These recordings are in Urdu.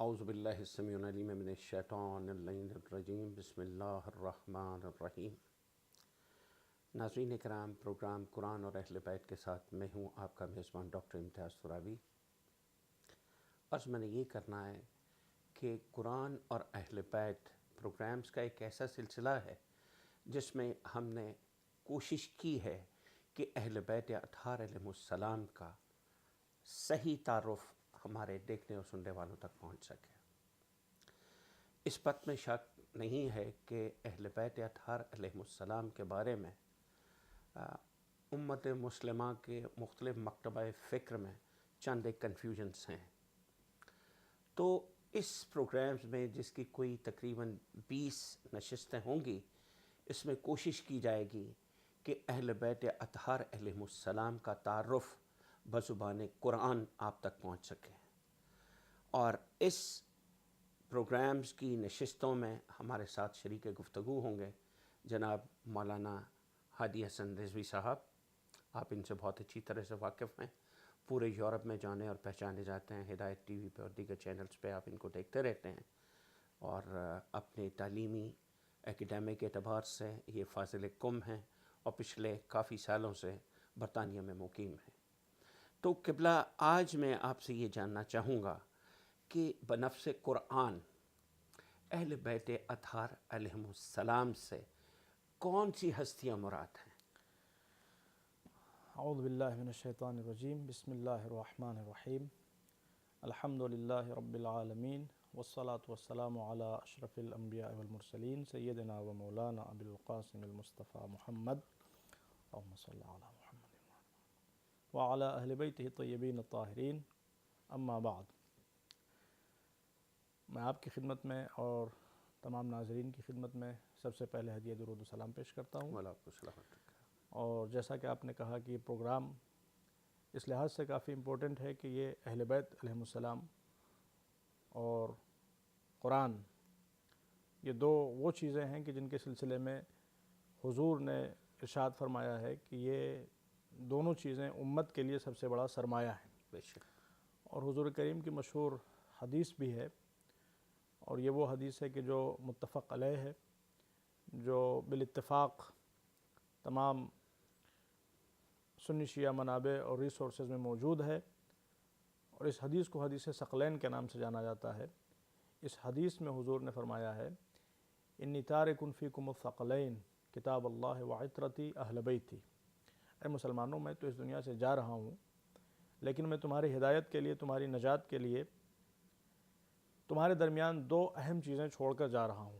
اعوذ باللہ السمیع العلیم من الشیطان اللعین الرجیم بسم اللہ الرحمن الرحیم۔ ناظرین کرام، پروگرام قرآن اور اہل بیت کے ساتھ میں ہوں آپ کا میزبان ڈاکٹر امتیاز ترابی۔ عرض میں نے یہ کرنا ہے کہ قرآن اور اہل بیت پروگرامز کا ایک ایسا سلسلہ ہے جس میں ہم نے کوشش کی ہے کہ اہل بیت اطہار علیہ السلام کا صحیح تعارف ہمارے دیکھنے اور سننے والوں تک پہنچ سکے۔ اس بات میں شک نہیں ہے کہ اہل بیت اطہار علیہ السلام کے بارے میں امت مسلمہ کے مختلف مکتبہ فکر میں چند ایک کنفیوژنس ہیں۔ تو اس پروگرامز میں، جس کی کوئی تقریباً 20 نشستیں ہوں گی، اس میں کوشش کی جائے گی کہ اہل بیت اطہار علیہ السلام کا تعارف بزبان قرآن آپ تک پہنچ سکے۔ اور اس پروگرامز کی نشستوں میں ہمارے ساتھ شریک گفتگو ہوں گے جناب مولانا ہادی حسن رضوی صاحب۔ آپ ان سے بہت اچھی طرح سے واقف ہیں، پورے یورپ میں جانے اور پہچانے جاتے ہیں، ہدایت ٹی وی پہ اور دیگر چینلز پہ آپ ان کو دیکھتے رہتے ہیں، اور اپنے تعلیمی اکیڈیمک اعتبار سے یہ فاضل قم ہیں اور پچھلے کافی سالوں سے برطانیہ میں مقیم ہیں۔ تو قبلہ، آج میں آپ سے یہ جاننا چاہوں گا کہ بنفس قرآن اہل بیت اطہار علیہ السلام سے کون سی ہستیاں مراد ہیں؟ اعوذ باللہ من الشیطان الرجیم، بسم اللہ الرحمن الرحیم، الحمد للہ رب العالمین، والصلاة والسلام علی اشرف الانبیاء والمرسلین، سیدنا و مولانا ابی القاسم المصطفیٰ محمد، اللہم صلی علی محمد وعلی اہل بیتہ الطیبین الطاہرین، اما بعد۔ میں آپ کی خدمت میں اور تمام ناظرین کی خدمت میں سب سے پہلے ہدیہ درود و سلام پیش کرتا ہوں۔ مولا آپ کو سلامت رکھے۔ اور جیسا کہ آپ نے کہا کہ یہ پروگرام اس لحاظ سے کافی امپورٹنٹ ہے کہ یہ اہل بیت علیہ السلام اور قرآن، یہ دو وہ چیزیں ہیں کہ جن کے سلسلے میں حضور نے ارشاد فرمایا ہے کہ یہ دونوں چیزیں امت کے لیے سب سے بڑا سرمایہ ہیں۔ بے شک۔ اور حضور کریم کی مشہور حدیث بھی ہے، اور یہ وہ حدیث ہے کہ جو متفق علیہ ہے، جو بالاتفاق تمام سنی شیعہ منابع اور ریسورسز میں موجود ہے، اور اس حدیث کو حدیث ثقلین کے نام سے جانا جاتا ہے۔ اس حدیث میں حضور نے فرمایا ہے، انی تارک فیکم الثقلین کتاب اللہ وعطرتی اہل بیتی۔ اے مسلمانوں، میں تو اس دنیا سے جا رہا ہوں، لیکن میں تمہاری ہدایت کے لیے، تمہاری نجات کے لیے تمہارے درمیان دو اہم چیزیں چھوڑ کر جا رہا ہوں۔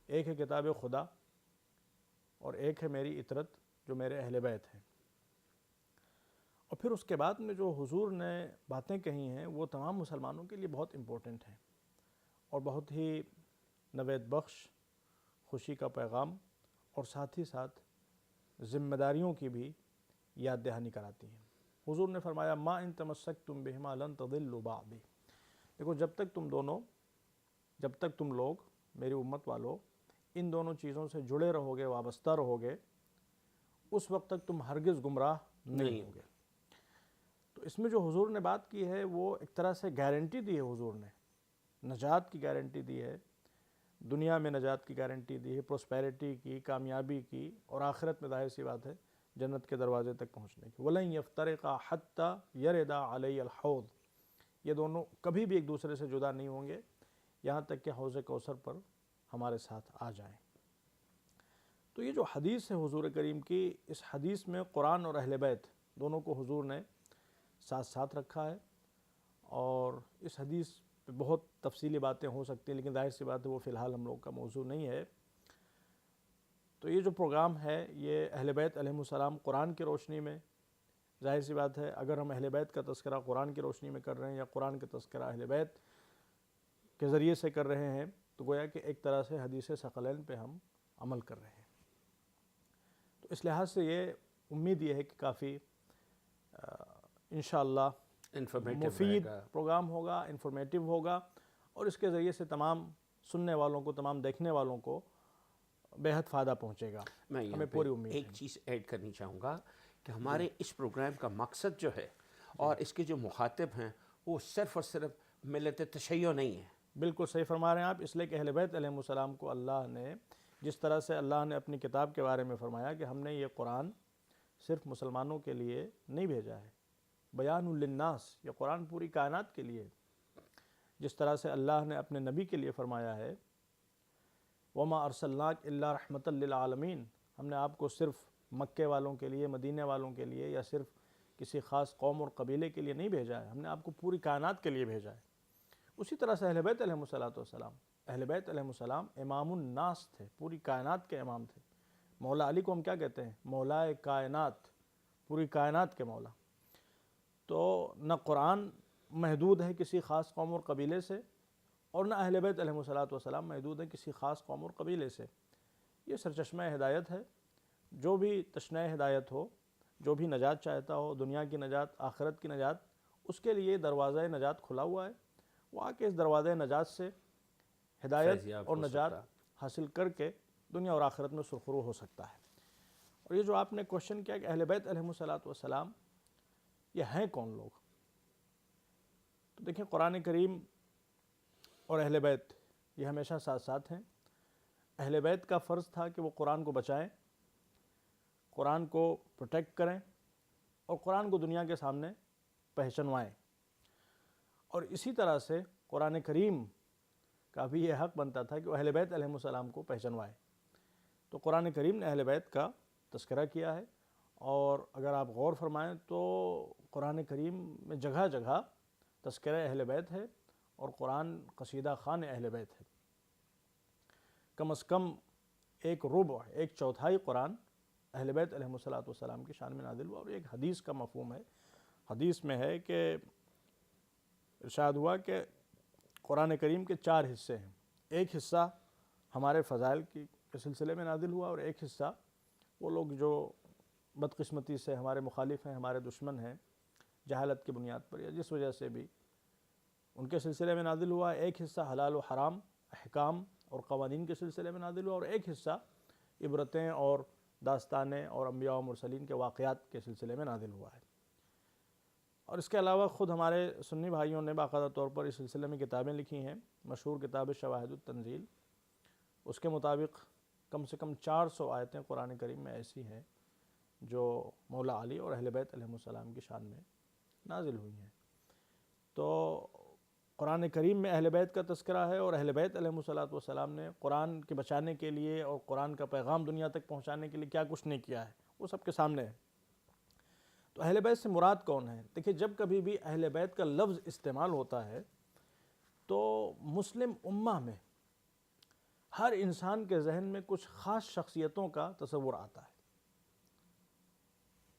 ایک ہے کتاب خدا، اور ایک ہے میری عطرت جو میرے اہل بیت ہیں۔ اور پھر اس کے بعد میں جو حضور نے باتیں کہی ہیں وہ تمام مسلمانوں کے لیے بہت امپورٹنٹ ہیں، اور بہت ہی نوید بخش، خوشی کا پیغام، اور ساتھ ہی ساتھ ذمہ داریوں کی بھی یاد دہانی کراتی ہیں۔ حضور نے فرمایا، ما ان تمسکتم بہما لن تضلوا بعدی۔ دیکھو، جب تک تم لوگ، میری امت والو، ان دونوں چیزوں سے جڑے رہو گے، وابستہ رہو گے، اس وقت تک تم ہرگز گمراہ نہیں ہوگے۔ تو اس میں جو حضور نے بات کی ہے وہ ایک طرح سے گارنٹی دی ہے، حضور نے نجات کی گارنٹی دی ہے، دنیا میں نجات کی گارنٹی دی ہے، پروسپیرٹی کی، کامیابی کی، اور آخرت میں ظاہر سی بات ہے جنت کے دروازے تک پہنچنے کی۔ وَلَن يَفْتَرِقَا حَتَّى يَرِدَ عَلَيَّ الْحَوْض۔ یہ دونوں کبھی بھی ایک دوسرے سے جدا نہیں ہوں گے یہاں تک کہ حوض کوثر پر ہمارے ساتھ آ جائیں۔ تو یہ جو حدیث ہے حضور کریم کی، اس حدیث میں قرآن اور اہل بیت دونوں کو حضور نے ساتھ ساتھ رکھا ہے، اور اس حدیث پہ بہت تفصیلی باتیں ہو سکتی ہیں، لیکن ظاہر سی بات ہے وہ فی الحال ہم لوگ کا موضوع نہیں ہے۔ تو یہ جو پروگرام ہے یہ اہل بیت علیہ السلام قرآن کی روشنی میں، ظاہر سی بات ہے اگر ہم اہل بیت کا تذکرہ قرآن کی روشنی میں کر رہے ہیں یا قرآن کا تذکرہ اہل بیت کے ذریعے سے کر رہے ہیں، تو گویا کہ ایک طرح سے حدیث ثقلین پہ ہم عمل کر رہے ہیں۔ تو اس لحاظ سے یہ امید یہ ہے کہ کافی انشاءاللہ مفید پروگرام ہوگا، انفارمیٹیو ہوگا، اور اس کے ذریعے سے تمام سننے والوں کو، تمام دیکھنے والوں کو بے حد فائدہ پہنچے گا۔ میں ہمیں پوری امید ہے۔ ایک چیز ایڈ کرنی چاہوں گا کہ ہمارے اس پروگرام کا مقصد جو ہے اور اس کے جو مخاطب ہیں وہ صرف اور صرف ملت تشیع نہیں ہے. بالکل صحیح فرما رہے ہیں آپ. اس لیے کہ اہل بیت علیہ السلام کو اللہ نے جس طرح سے اللہ نے اپنی کتاب کے بارے میں فرمایا کہ ہم نے یہ قرآن صرف مسلمانوں کے لیے نہیں بھیجا ہے، بیان للناس، یہ قرآن پوری کائنات کے لیے. جس طرح سے اللہ نے اپنے نبی کے لیے فرمایا ہے وما ارسلناک الا رحمۃ للعالمین، ہم نے آپ کو صرف مکے والوں کے لیے، مدینے والوں کے لیے یا صرف کسی خاص قوم اور قبیلے کے لیے نہیں بھیجا ہے، ہم نے آپ کو پوری کائنات کے لیے بھیجا ہے. اسی طرح سے اہل بیت علیہ السلام، اہل بیت علیہ السلام امام الناس تھے، پوری کائنات کے امام تھے. مولا علی کو ہم کیا کہتے ہیں؟ مولائے کائنات، پوری کائنات کے مولا. تو نہ قرآن محدود ہے کسی خاص قوم اور قبیلے سے، اور نہ اہل بیت علیہ السلام محدود ہے کسی خاص قوم اور قبیلے سے. یہ سرچشمہ ہدایت ہے. جو بھی تشنہ ہدایت ہو، جو بھی نجات چاہتا ہو، دنیا کی نجات، آخرت کی نجات، اس کے لیے دروازہ نجات کھلا ہوا ہے. وہ آ کے اس دروازہ نجات سے ہدایت فیضیاب اور ہو نجات سکتا. حاصل کر کے دنیا اور آخرت میں سرخرو ہو سکتا ہے. اور یہ جو آپ نے کوشچن کیا کہ اہل بیت علیہ السلام یہ ہیں کون لوگ، تو دیکھیں قرآن کریم اور اہل بیت یہ ہمیشہ ساتھ ساتھ ہیں. اہل بیت کا فرض تھا کہ وہ قرآن کو بچائیں، قرآن کو پروٹیکٹ کریں اور قرآن کو دنیا کے سامنے پہچنوائیں. اور اسی طرح سے قرآن کریم کا بھی یہ حق بنتا تھا کہ وہ اہل بیت علیہ السلام کو پہچنوائے. تو قرآن کریم نے اہل بیت کا تذکرہ کیا ہے، اور اگر آپ غور فرمائیں تو قرآن کریم میں جگہ جگہ تذکرہ اہل بیت ہے، اور قرآن قصیدہ خوان اہل بیت ہے. کم از کم ایک ربع، ایک چوتھائی قرآن اہل بیت علیہ السلام کی شان میں نازل ہوا. اور ایک حدیث کا مفہوم ہے، حدیث میں ہے کہ ارشاد ہوا کہ قرآن کریم کے 4 حصے ہیں. ایک حصہ ہمارے فضائل کے سلسلے میں نازل ہوا، اور ایک حصہ وہ لوگ جو بدقسمتی سے ہمارے مخالف ہیں، ہمارے دشمن ہیں، جہالت کی بنیاد پر یا جس وجہ سے بھی، ان کے سلسلے میں نازل ہوا. ایک حصہ حلال و حرام، احکام اور قوانین کے سلسلے میں نازل ہوا، اور ایک حصہ عبرتیں اور داستانیں اور انبیاء و مرسلین کے واقعات کے سلسلے میں نازل ہوا ہے. اور اس کے علاوہ خود ہمارے سنی بھائیوں نے باقاعدہ طور پر اس سلسلے میں کتابیں لکھی ہیں. مشہور کتاب شواہد التنزیل، اس کے مطابق کم سے کم 400 آیتیں قرآن کریم میں ایسی ہیں جو مولا علی اور اہل بیت علیہ السلام کی شان میں نازل ہوئی ہیں. تو قرآن کریم میں اہل بیت کا تذکرہ ہے، اور اہل بیت علیہ السلام نے قرآن کے بچانے کے لیے اور قرآن کا پیغام دنیا تک پہنچانے کے لیے کیا کچھ نہیں کیا ہے، وہ سب کے سامنے ہے. تو اہل بیت سے مراد کون ہے؟ دیکھیے جب کبھی بھی اہل بیت کا لفظ استعمال ہوتا ہے تو مسلم امہ میں ہر انسان کے ذہن میں کچھ خاص شخصیتوں کا تصور آتا ہے.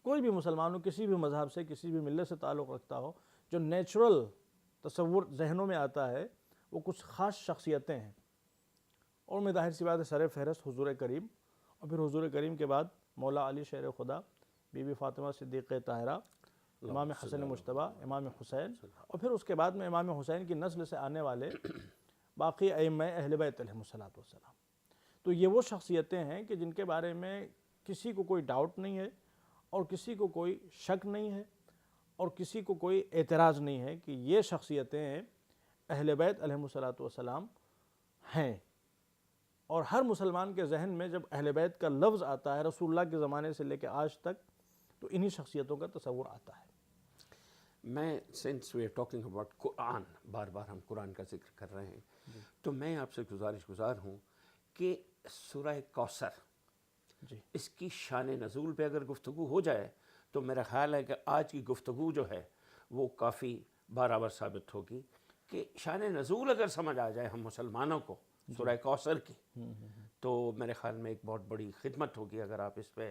کوئی بھی مسلمان ہو، کسی بھی مذہب سے، کسی بھی ملت سے تعلق رکھتا ہو، جو نیچرل تصور ذہنوں میں آتا ہے وہ کچھ خاص شخصیتیں ہیں. اور میں ظاہر سی بات ہے سر فہرست حضور کریم، اور پھر حضور کریم کے بعد مولا علی شیر خدا، بی بی فاطمہ صدیقہ طاہرہ، امام حسن مجتبیٰ، امام حسین، اور پھر اس کے بعد میں امام حسین کی نسل سے آنے والے باقی ائمہ اہل بیت علیہ السلام. تو یہ وہ شخصیتیں ہیں کہ جن کے بارے میں کسی کو کوئی ڈاؤٹ نہیں ہے، اور کسی کو کوئی شک نہیں ہے، اور کسی کو کوئی اعتراض نہیں ہے کہ یہ شخصیتیں اہل بیت علیہ السلام ہیں. اور ہر مسلمان کے ذہن میں جب اہل بیت کا لفظ آتا ہے رسول اللہ کے زمانے سے لے کے آج تک، تو انہی شخصیتوں کا تصور آتا ہے. میں since we are talking about Quran, بار بار ہم قرآن کا ذکر کر رہے ہیں، تو میں آپ سے گزار ہوں کہ سورہ کوثر، جی اس کی شان نزول پہ اگر گفتگو ہو جائے تو میرا خیال ہے کہ آج کی گفتگو جو ہے وہ کافی برابر ثابت ہوگی کہ شان نزول اگر سمجھ آ جائے ہم مسلمانوں کو سورہ کوثر کی، تو میرے خیال میں ایک بہت بڑی خدمت ہوگی اگر آپ اس پہ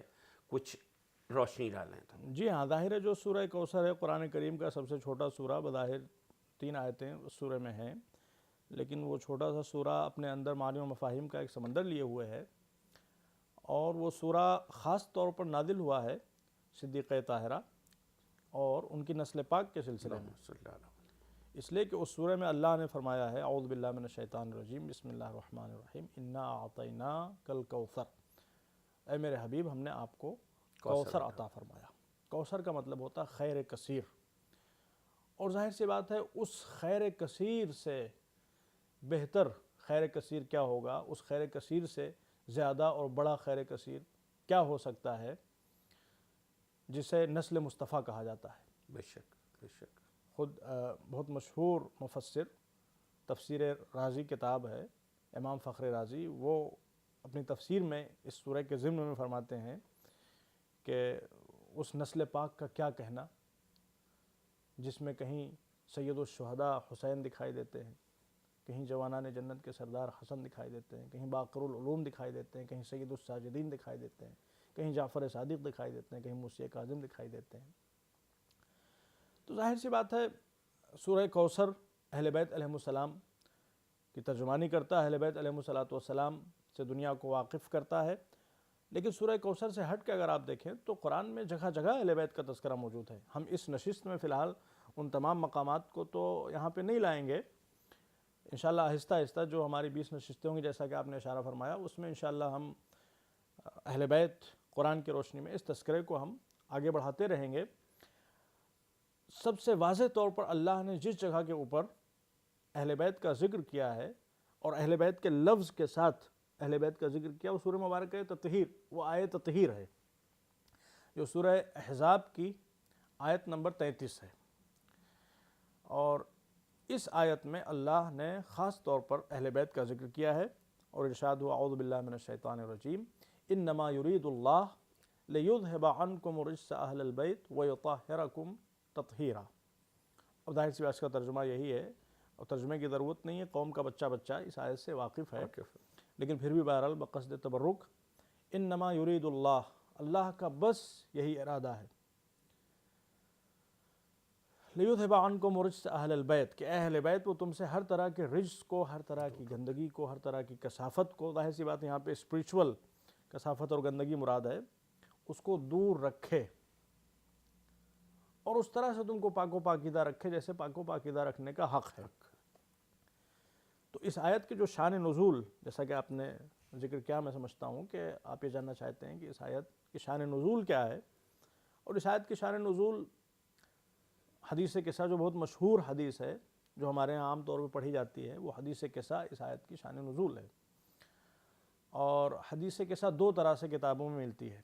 کچھ روشنی ڈالیں تو. جی ہاں، ظاہر ہے جو سورہ کوثر ہے قرآن کریم کا سب سے چھوٹا سورہ، بظاہر 3 آیتیں اس سورہ میں ہیں، لیکن وہ چھوٹا سا سورہ اپنے اندر معنی و مفاہیم کا ایک سمندر لیے ہوئے ہے. اور وہ سورہ خاص طور پر نازل ہوا ہے صدیقہ طاہرہ اور ان کی نسل پاک کے سلسلے میں، اس لیے کہ اس سورہ میں اللہ نے فرمایا ہے اعوذ باللہ من الشیطان الرجیم، بسم اللہ الرحمن الرحیم، انا اعطیناک الکوثر، اے میرے حبیب ہم نے آپ کو کوثر عطا فرمایا. کوثر کا مطلب ہوتا ہے خیر کثیر. اور ظاہر سی بات ہے اس خیر کثیر سے بہتر خیر کثیر کیا ہوگا، اس خیر کثیر سے زیادہ اور بڑا خیر کثیر کیا ہو سکتا ہے جسے نسل مصطفیٰ کہا جاتا ہے۔ بے شک بے شک۔ خود بہت مشہور مفسر، تفسیر رازی کتاب ہے امام فخر رازی، وہ اپنی تفسیر میں اس سورہ کے ضمن میں فرماتے ہیں کہ اس نسل پاک کا کیا کہنا جس میں کہیں سید الشہداء حسین دکھائی دیتے ہیں، کہیں جوانان جنت کے سردار حسن دکھائی دیتے ہیں، کہیں باقر العلوم دکھائی دیتے ہیں، کہیں سید الساجدین دکھائی دیتے ہیں، کہیں جعفر صادق دکھائی دیتے ہیں، کہیں موسی کاظم دکھائی دیتے ہیں۔ تو ظاہر سی بات ہے سورہ کوثر اہل بیت علیہ السلام کی ترجمانی کرتا ہے، اہل بیت علیہ السلام سے دنیا کو واقف کرتا ہے، لیکن سورہ کوثر سے ہٹ کے اگر آپ دیکھیں تو قرآن میں جگہ جگہ اہل بیت کا تذکرہ موجود ہے۔ ہم اس نشست میں فی الحال ان تمام مقامات کو تو یہاں پہ نہیں لائیں گے، انشاءاللہ آہستہ آہستہ جو ہماری 20 نشستیں ہوں گی جیسا کہ آپ نے اشارہ فرمایا، اس میں انشاءاللہ ہم اہل بیت قرآن کی روشنی میں اس تذکرے کو ہم آگے بڑھاتے رہیں گے۔ سب سے واضح طور پر اللہ نے جس جگہ کے اوپر اہل بیت کا ذکر کیا ہے اور اہل بیت کے لفظ کے ساتھ اہل بیت کا ذکر کیا، وہ سورہ مبارکہ تطہیر، وہ آیت تطہیر ہے جو سورہ احزاب کی آیت نمبر 33 ہے۔ اور اس آیت میں اللہ نے خاص طور پر اہل بیت کا ذکر کیا ہے اور ارشاد ہوا اعوذ باللہ من الشیطان الرجیم انما یرید اللہ لیذھب عنکم الرجس اہل البیت ویطہرکم تطہیرا۔ اب ظاہر سی بات کا ترجمہ یہی ہے، اور ترجمے کی ضرورت نہیں ہے، قوم کا بچہ اس آیت سے واقف ہے، لیکن پھر بھی بہرحال بقصد تبرک، انما یرید اللہ، اللہ کا بس یہی ارادہ ہے، لیذھب عنکم الرجس اہل البیت، کہ اہل بیت وہ تم سے ہر طرح کے رجس کو، ہر طرح کی گندگی کو، ہر طرح کی کثافت کو، ظاہر سی بات یہاں پہ اسپریچول کثافت اور گندگی مراد ہے، اس کو دور رکھے اور اس طرح سے تم کو پاک و پاکیزہ رکھے جیسے پاک و پاکیزہ رکھنے کا حق ہے۔ تو اس آیت کی جو شان نزول، جیسا کہ آپ نے ذکر کیا، میں سمجھتا ہوں کہ آپ یہ جاننا چاہتے ہیں کہ اس آیت کی شان نزول کیا ہے، اور اس آیت کی شان نزول حدیث قصہ جو بہت مشہور حدیث ہے جو ہمارے ہاں عام طور پہ پڑھی جاتی ہے، وہ حدیث قصہ اس آیت کی شان نزول ہے۔ اور حدیث قصہ دو طرح سے کتابوں میں ملتی ہے،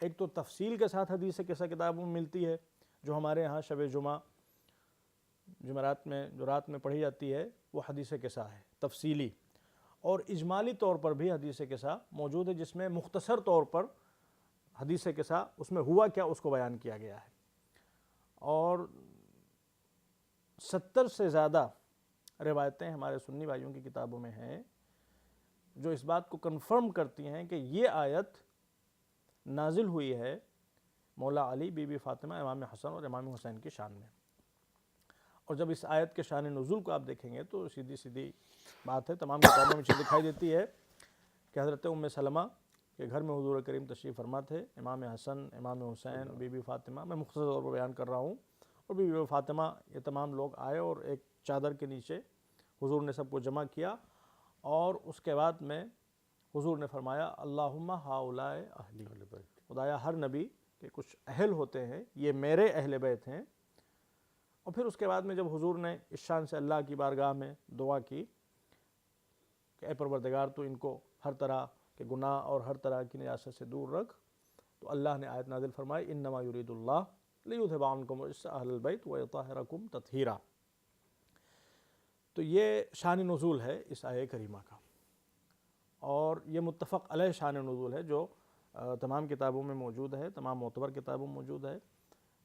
ایک تو تفصیل کے ساتھ حدیث قصہ کتابوں میں ملتی ہے جو ہمارے ہاں شب جمعہ جمعرات میں جو رات میں پڑھی جاتی ہے وہ حدیث قصہ ہے تفصیلی، اور اجمالی طور پر بھی حدیث قصہ موجود ہے جس میں مختصر طور پر حدیث قصہ اس میں ہوا کیا اس کو بیان کیا گیا ہے، اور 70 سے زیادہ روایتیں ہمارے سنی بھائیوں کی کتابوں میں ہیں جو اس بات کو کنفرم کرتی ہیں کہ یہ آیت نازل ہوئی ہے مولا علی، بی بی فاطمہ، امام حسن اور امام حسین کی شان میں۔ اور جب اس آیت کے شان نزول کو آپ دیکھیں گے تو سیدھی سیدھی بات ہے، تمام کتابوں میں چیز دکھائی دیتی ہے کہ حضرت ام سلمہ کے گھر میں حضور کریم تشریف فرما تھے، امام حسن، امام حسین، بی بی فاطمہ، میں مختصر طور پر بیان کر رہا ہوں، اور بی بی فاطمہ، یہ تمام لوگ آئے اور ایک چادر کے نیچے حضور نے سب کو جمع کیا، اور اس کے بعد میں حضور نے فرمایا اللہم ہؤلاء اہلی، خدایا ہر نبی کے کچھ اہل ہوتے ہیں، یہ میرے اہل بیت ہیں۔ اور پھر اس کے بعد میں جب حضور نے اس شان سے اللہ کی بارگاہ میں دعا کی کہ اے پروردگار تو ان کو ہر طرح کے گناہ اور ہر طرح کی نجاست سے دور رکھ، تو اللہ نے آیت نازل فرمائی انما یرید اللہ لیذھب عنکم الرجس اہل البیت ویطہرکم تطہیرا۔ تو یہ شان نزول ہے اس آیہ کریمہ کا، اور یہ متفق علیہ شان نزول ہے جو تمام کتابوں میں موجود ہے، تمام معتبر کتابوں میں موجود ہے،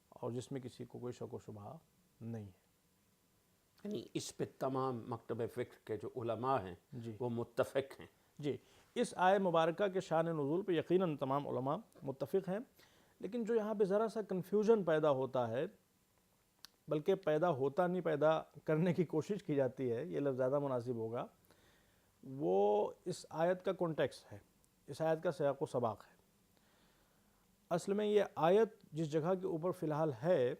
اور جس میں کسی کو کوئی شک و شبہ نہیں ہے۔ یعنی اس پہ تمام مکتب فکر کے جو علماء ہیں جی وہ متفق ہیں۔ جی، اس آیہ مبارکہ کے شان نزول پہ یقیناً تمام علماء متفق ہیں، لیکن جو یہاں پہ ذرا سا کنفیوژن پیدا ہوتا ہے، بلکہ پیدا ہوتا نہیں، پیدا کرنے کی کوشش کی جاتی ہے، یہ لفظ زیادہ مناسب ہوگا، وہ اس آیت کا کانٹیکسٹ ہے، اس آیت کا سیاق و سباق ہے۔ اصل میں یہ آیت جس جگہ کے اوپر فی الحال ہے،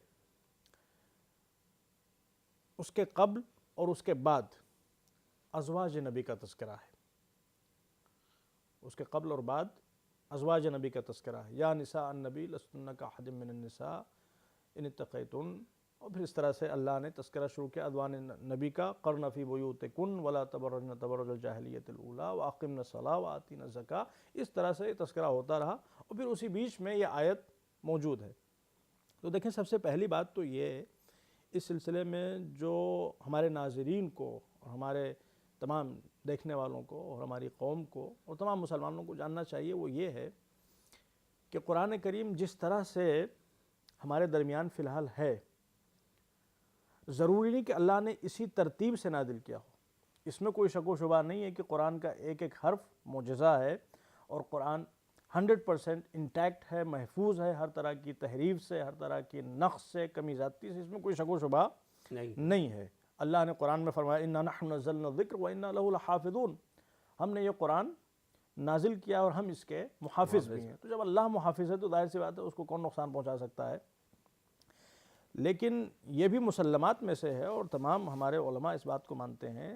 اس کے قبل اور اس کے بعد ازواج نبی کا تذکرہ ہے، اس کے قبل اور بعد ازواج نبی کا تذکرہ ہے، یا نساء النبی لستن کاحد من النساء ان اتقیتن، اور پھر اس طرح سے اللہ نے تذکرہ شروع کیا ادوان نبی کا، قرن فی بیوتکن ولا تبرجن تبرج الجاہلیۃ الاولی واقمن الصلاۃ وآتین الزکاۃ، اس طرح سے تذکرہ ہوتا رہا اور پھر اسی بیچ میں یہ آیت موجود ہے۔ تو دیکھیں سب سے پہلی بات تو یہ اس سلسلے میں جو ہمارے ناظرین کو اور ہمارے تمام دیکھنے والوں کو اور ہماری قوم کو اور تمام مسلمانوں کو جاننا چاہیے وہ یہ ہے کہ قرآن کریم جس طرح سے ہمارے درمیان فی الحال ہے، ضروری نہیں کہ اللہ نے اسی ترتیب سے نازل کیا ہو۔ اس میں کوئی شک و شبہ نہیں ہے کہ قرآن کا ایک ایک حرف معجزہ ہے اور قرآن 100% انٹیکٹ ہے، محفوظ ہے ہر طرح کی تحریف سے، ہر طرح کی نقص سے، کمی زیادتی سے، اس میں کوئی شک و شبہ نہیں ہے۔ اللہ نے قرآن میں فرمایا اِنَّا نَحْنُ نَزَّلْنَا الذِّكْرَ وَإِنَّا لَهُ لَحَافِظُونَ، ہم نے یہ قرآن نازل کیا اور ہم اس کے محافظ بھی ہیں۔ تو جب اللہ محافظ ہے تو ظاہر سی بات ہے اس کو کون نقصان پہنچا سکتا ہے۔ لیکن یہ بھی مسلمات میں سے ہے اور تمام ہمارے علماء اس بات کو مانتے ہیں،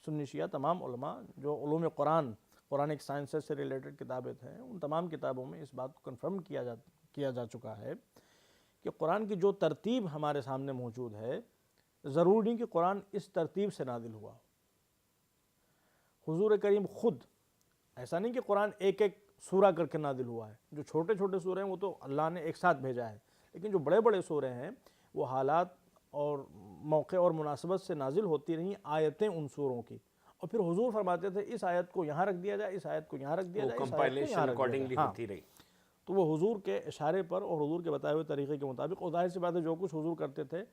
سنی شیعہ تمام علماء جو علوم قرآنک سائنسز سے ریلیٹڈ کتابیں ہیں، ان تمام کتابوں میں اس بات کو کنفرم کیا جا چکا ہے کہ قرآن کی جو ترتیب ہمارے سامنے موجود ہے، ضروری نہیں کہ قرآن اس ترتیب سے نازل ہوا۔ حضور کریم خود ایسا نہیں کہ قرآن ایک ایک سورہ کر کے نازل ہوا ہے، جو چھوٹے چھوٹے سورے ہیں وہ تو اللہ نے ایک ساتھ بھیجا ہے، لیکن جو بڑے بڑے سورے ہیں وہ حالات اور موقع اور مناسبت سے نازل ہوتی رہیں آیتیں ان سوروں کی، اور پھر حضور فرماتے تھے اس آیت کو یہاں رکھ دیا جائے، اس آیت کو یہاں رکھ دیا جائے، اس آیت کو یہاں رکھ دیا جائے۔ ہوتی رہی۔ تو وہ حضور کے اشارے پر اور حضور کے بتائے ہوئے طریقے کے مطابق، اور ظاہر سی بات ہے جو کچھ حضور کرتے تھے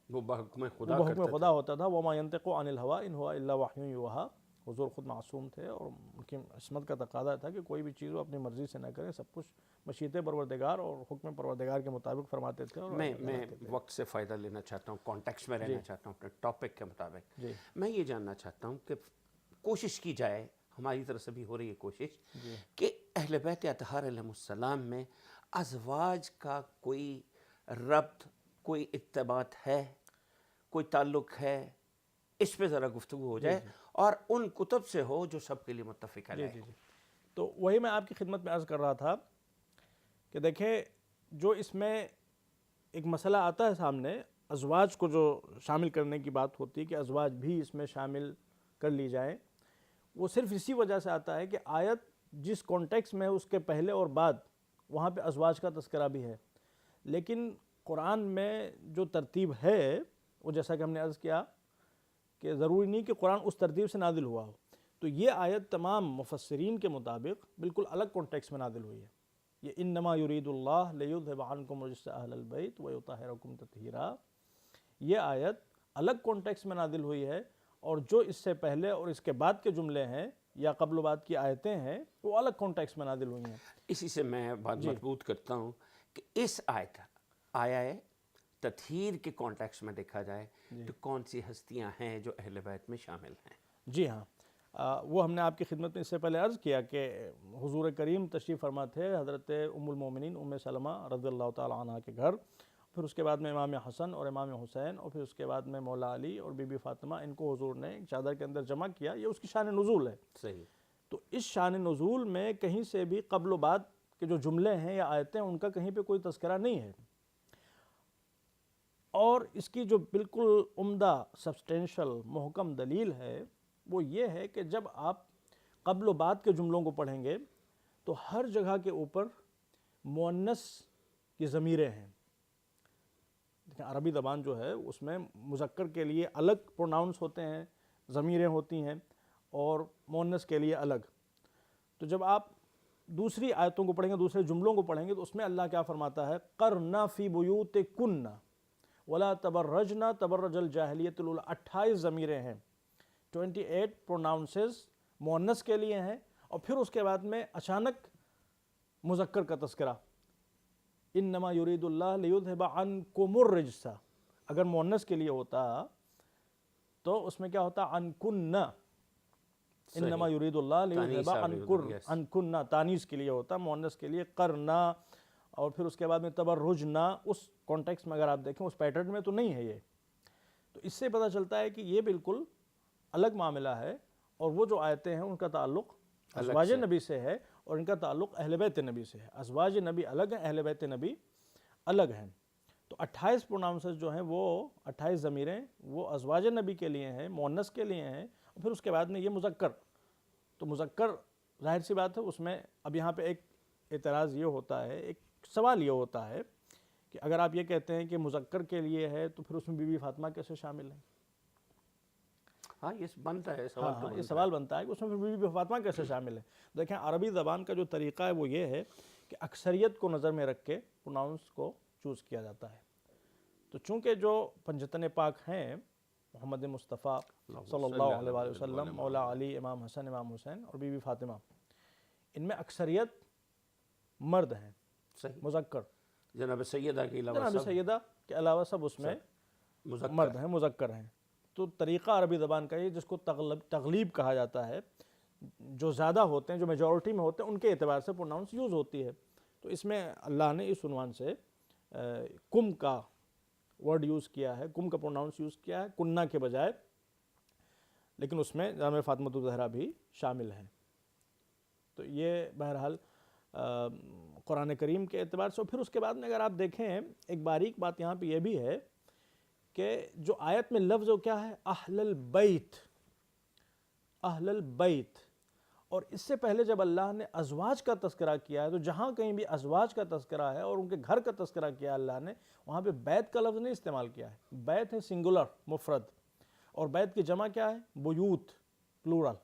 وہ بحکم وہ بحکم خدا ہوتا تھا۔ وَمَا يَنطِقُ عَنِ الْهَوَىٰ إِنْ هُوَ إِلَّا وَحْيٌ يُوحَىٰ، حضور خود معصوم تھے اور ان کی عصمت کا تقاضا تھا کہ کوئی بھی چیز وہ اپنی مرضی سے نہ کریں، سب کچھ مشیت پروردگار اور حکم پروردگار کے مطابق فرماتے تھے۔ اور میں وقت سے فائدہ لینا چاہتا ہوں، کانٹیکسٹ میں رہنا چاہتا ہوں اپنے ٹاپک کے مطابق۔ میں یہ جاننا چاہتا ہوں کہ کوشش کی جائے، ہماری طرف سے بھی ہو رہی ہے کوشش کہ اہل بیت اطہار علیہ السلام میں ازواج کا کوئی ربط، کوئی ارتباط ہے، کوئی تعلق ہے، اس پہ ذرا گفتگو ہو جائے اور ان کتب سے ہو جو سب کے لیے متفق علیہ۔ تو وہی میں آپ کی خدمت میں عرض کر رہا تھا کہ دیکھیں جو اس میں ایک مسئلہ آتا ہے سامنے، ازواج کو جو شامل کرنے کی بات ہوتی ہے کہ ازواج بھی اس میں شامل کر لی جائیں، وہ صرف اسی وجہ سے آتا ہے کہ آیت جس کانٹیکس میں ہے اس کے پہلے اور بعد وہاں پہ ازواج کا تذکرہ بھی ہے، لیکن قرآن میں جو ترتیب ہے وہ جیسا کہ ہم نے عرض کیا کہ ضروری نہیں کہ قرآن اس ترتیب سے نازل ہوا ہو۔ تو یہ آیت تمام مفسرین کے مطابق بالکل الگ کانٹیکس میں نازل ہوئی ہے۔ یہ انما یرید اللہ لیذھب عنکم رجس اہل البیت ویطہرکم تطہیرا، یہ آیت الگ کانٹیکس میں نازل ہوئی ہے، اور جو اس سے پہلے اور اس کے بعد کے جملے ہیں یا قبل و بعد کی آیتیں ہیں وہ الگ کانٹیکس میں نازل ہوئی ہیں۔ اسی سے میں بات مربوط کرتا ہوں کہ اس آیت آیا تطہیر کے کانٹیکس میں دیکھا جائے تو کون سی ہستیاں ہیں جو اہل بیت میں شامل ہیں؟ جی ہاں، وہ ہم نے آپ کی خدمت میں اس سے پہلے عرض کیا کہ حضور کریم تشریف فرما تھے حضرت ام المومنین ام سلمہ رضی اللہ تعالی عنہ کے گھر، پھر اس کے بعد میں امام حسن اور امام حسین، اور پھر اس کے بعد میں مولا علی اور بی بی فاطمہ، ان کو حضور نے ایک چادر کے اندر جمع کیا۔ یہ اس کی شان نزول ہے۔ صحیح۔ تو اس شان نزول میں کہیں سے بھی قبل و بعد کے جو جملے ہیں یا آیتیں ان کا کہیں پہ کوئی تذکرہ نہیں ہے، اور اس کی جو بالکل عمدہ سبسٹینشل محکم دلیل ہے وہ یہ ہے کہ جب آپ قبل و بعد کے جملوں کو پڑھیں گے تو ہر جگہ کے اوپر مؤنث کی ضمیریں ہیں۔ دیکھیں عربی زبان جو ہے اس میں مذکر کے لیے الگ پروناؤنس ہوتے ہیں، ضمیریں ہوتی ہیں، اور مؤنث کے لیے الگ۔ تو جب آپ دوسری آیتوں کو پڑھیں گے، دوسرے جملوں کو پڑھیں گے تو اس میں اللہ کیا فرماتا ہے؟ قرنا فی بیوتکن ولا تبرجنا تبرج الجاہلیۃ الاولی، 28 ضمیریں ہیں، 28 پروناؤنسز مؤنث کے لیے ہیں، اور پھر اس کے بعد میں اچانک مذکر کا تذکرہ، انما یرید اللہ لیذھب عنکم الرجس۔ اگر مؤنث کے لیے ہوتا تو اس میں کیا ہوتا؟ عنکن، انما یرید اللہ لیذھب عنکن، تانیث کے لیے ہوتا، مؤنث کے لیے قرنا، اور پھر اس کے بعد میں تبرجنا۔ اس کانٹیکس میں اگر آپ دیکھیں اس پیٹرن میں تو نہیں ہے یہ۔ تو اس سے پتہ چلتا ہے کہ یہ بالکل الگ معاملہ ہے، اور وہ جو آیتیں ہیں ان کا تعلق ازواج نبی سے ہے اور ان کا تعلق اہل بیت نبی سے ہے۔ ازواج نبی الگ ہیں، اہل بیت نبی الگ ہیں۔ تو 28 پروناؤنسز جو ہیں وہ 28 ضمیریں وہ ازواج نبی کے لیے ہیں، مؤنث کے لیے ہیں، اور پھر اس کے بعد میں یہ مذکر. تو مذکر ظاہر سی بات ہے اس میں اب یہاں پہ ایک اعتراض یہ ہوتا ہے، ایک سوال یہ ہوتا ہے کہ اگر آپ یہ کہتے ہیں کہ مذکر کے لیے ہے تو پھر اس میں بی بی فاطمہ کیسے شامل ہیں؟ ہاں یہ بنتا ہے سوال. ہاں یہ سوال بنتا ہے کہ اس میں بی بی فاطمہ کیسے شامل ہے. دیکھیں عربی زبان کا جو طریقہ ہے وہ یہ ہے کہ اکثریت کو نظر میں رکھ کے پروناؤنس کو چوز کیا جاتا ہے. تو چونکہ جو پنجتن پاک ہیں محمد مصطفیٰ صلی اللہ علیہ وآلہ وسلم، مولا علی، امام حسن، امام حسین اور بی بی فاطمہ، ان میں اکثریت مرد ہیں صحیح. مذکر. جناب سیدہ کے علاوہ جناب سب سیدہ کے علاوہ سب اس میں مذکر مرد ہیں، مذکر ہیں. تو طریقہ عربی زبان کا یہ جس کو تغلیب کہا جاتا ہے، جو زیادہ ہوتے ہیں، جو میجورٹی میں ہوتے ہیں، ان کے اعتبار سے پروناؤنس یوز ہوتی ہے. تو اس میں اللہ نے اس عنوان سے کم کا ورڈ یوز کیا ہے، کم کا پروناؤنس یوز کیا ہے کنہ کے بجائے، لیکن اس میں جناب فاطمۃ الزہرا بھی شامل ہیں. تو یہ بہرحال قرآن کریم کے اعتبار سے. پھر اس کے بعد میں اگر آپ دیکھیں ایک باریک بات یہاں پہ یہ بھی ہے کہ جو آیت میں لفظ وہ کیا ہے، اہل البیت، اہل البیت. اور اس سے پہلے جب اللہ نے ازواج کا تذکرہ کیا ہے تو جہاں کہیں بھی ازواج کا تذکرہ ہے اور ان کے گھر کا تذکرہ کیا اللہ نے، وہاں پہ بیت کا لفظ نہیں استعمال کیا ہے. بیت ہے سنگولر، مفرد، اور بیت کی جمع کیا ہے، بیوت، پلورل.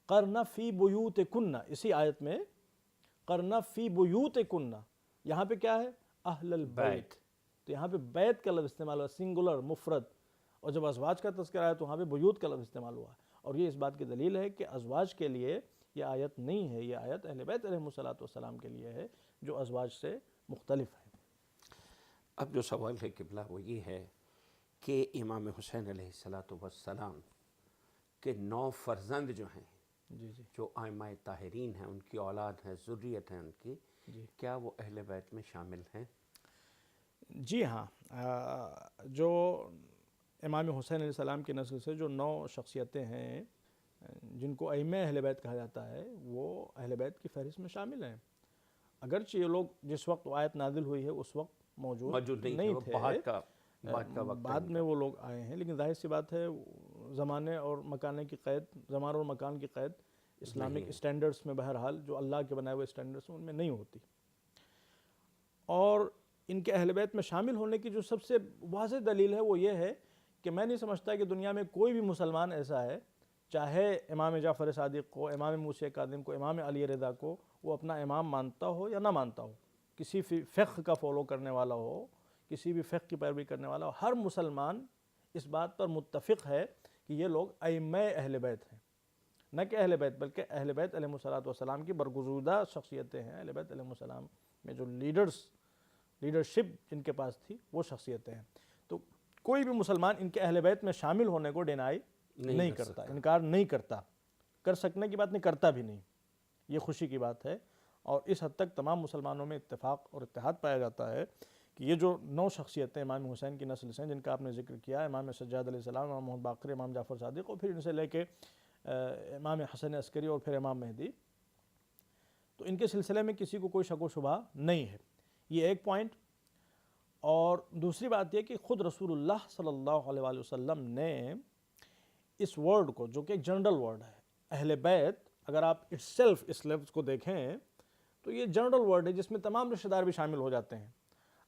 قرن فی بیوتکن، اسی آیت میں قرن فی بیوتکن، یہاں پہ کیا ہے، اہل البیت. تو یہاں پہ بیت کا لفظ استعمال ہوا، سنگولر، مفرد. اور جب ازواج کا تذکرہ ہے تو وہاں پہ بیوت کا لفظ استعمال ہوا. اور یہ اس بات کی دلیل ہے کہ ازواج کے لیے یہ آیت نہیں ہے، یہ آیت اہل بیت علیہ الصلوۃ والسلام کے لیے ہے جو ازواج سے مختلف ہیں. اب جو سوال ہے قبلہ وہ یہ ہے کہ امام حسین علیہ الصلوۃ والسلام کے 9 فرزند جو ہیں، جی جی جو ائمہ طاہرین ہیں، ان کی اولاد ہیں، ذریت ہیں ان کی، جی کیا وہ اہل بیت میں شامل ہیں؟ جی ہاں. جو امام حسین علیہ السلام کی نسل سے جو 9 شخصیتیں ہیں جن کو ائمہ اہل بیت کہا جاتا ہے، وہ اہل بیت کی فہرست میں شامل ہیں. اگرچہ یہ لوگ جس وقت آیت نازل ہوئی ہے اس وقت موجود نہیں وہ تھے، بعد کا وقت بعد میں وہ لوگ آئے ہیں. لیکن ظاہر سی بات ہے زمانے اور مکانے کی قید، زمان اور مکان کی قید اسلامک اسٹینڈرڈز میں بہرحال جو اللہ کے بنائے ہوئے اسٹینڈرڈز ہیں ان میں نہیں ہوتی. اور ان کے اہل بیت میں شامل ہونے کی جو سب سے واضح دلیل ہے وہ یہ ہے کہ میں نہیں سمجھتا کہ دنیا میں کوئی بھی مسلمان ایسا ہے، چاہے امام جعفر صادق کو، امام موسیٰ کاظم کو، امام علی رضا کو وہ اپنا امام مانتا ہو یا نہ مانتا ہو، کسی فقہ کا فالو کرنے والا ہو، کسی بھی فقہ کی پیروی کرنے والا ہو، ہر مسلمان اس بات پر متفق ہے کہ یہ لوگ ائمہ اہل بیت ہیں. نہ کہ اہل بیت بلکہ اہل بیت علیہ الصلوۃ والسلام کی برگزیدہ شخصیتیں ہیں. اہل بیت علیہ السلام میں جو لیڈرشپ جن کے پاس تھی وہ شخصیتیں ہیں. تو کوئی بھی مسلمان ان کے اہل بیت میں شامل ہونے کو ڈینائی نہیں کرتا، انکار نہیں کرتا. کر سکنے کی بات نہیں، کرتا بھی نہیں. یہ خوشی کی بات ہے. اور اس حد تک تمام مسلمانوں میں اتفاق اور اتحاد پایا جاتا ہے کہ یہ جو 9 شخصیتیں امام حسین کی نسل سے ہیں جن کا آپ نے ذکر کیا، امام سجاد علیہ السلام، امام محمد باقر، امام جعفر صادق، اور پھر ان سے لے کے امام حسن عسکری اور پھر امام مہدی، تو ان کے سلسلے میں کسی کو کوئی شک و شبہ نہیں ہے. یہ ایک پوائنٹ. اور دوسری بات یہ کہ خود رسول اللہ صلی اللہ علیہ وآلہ وسلم نے اس ورڈ کو، جو کہ ایک جنرل ورڈ ہے، اہل بیت، اگر آپ اس لفظ کو دیکھیں تو یہ جنرل ورڈ ہے جس میں تمام رشتہ دار بھی شامل ہو جاتے ہیں.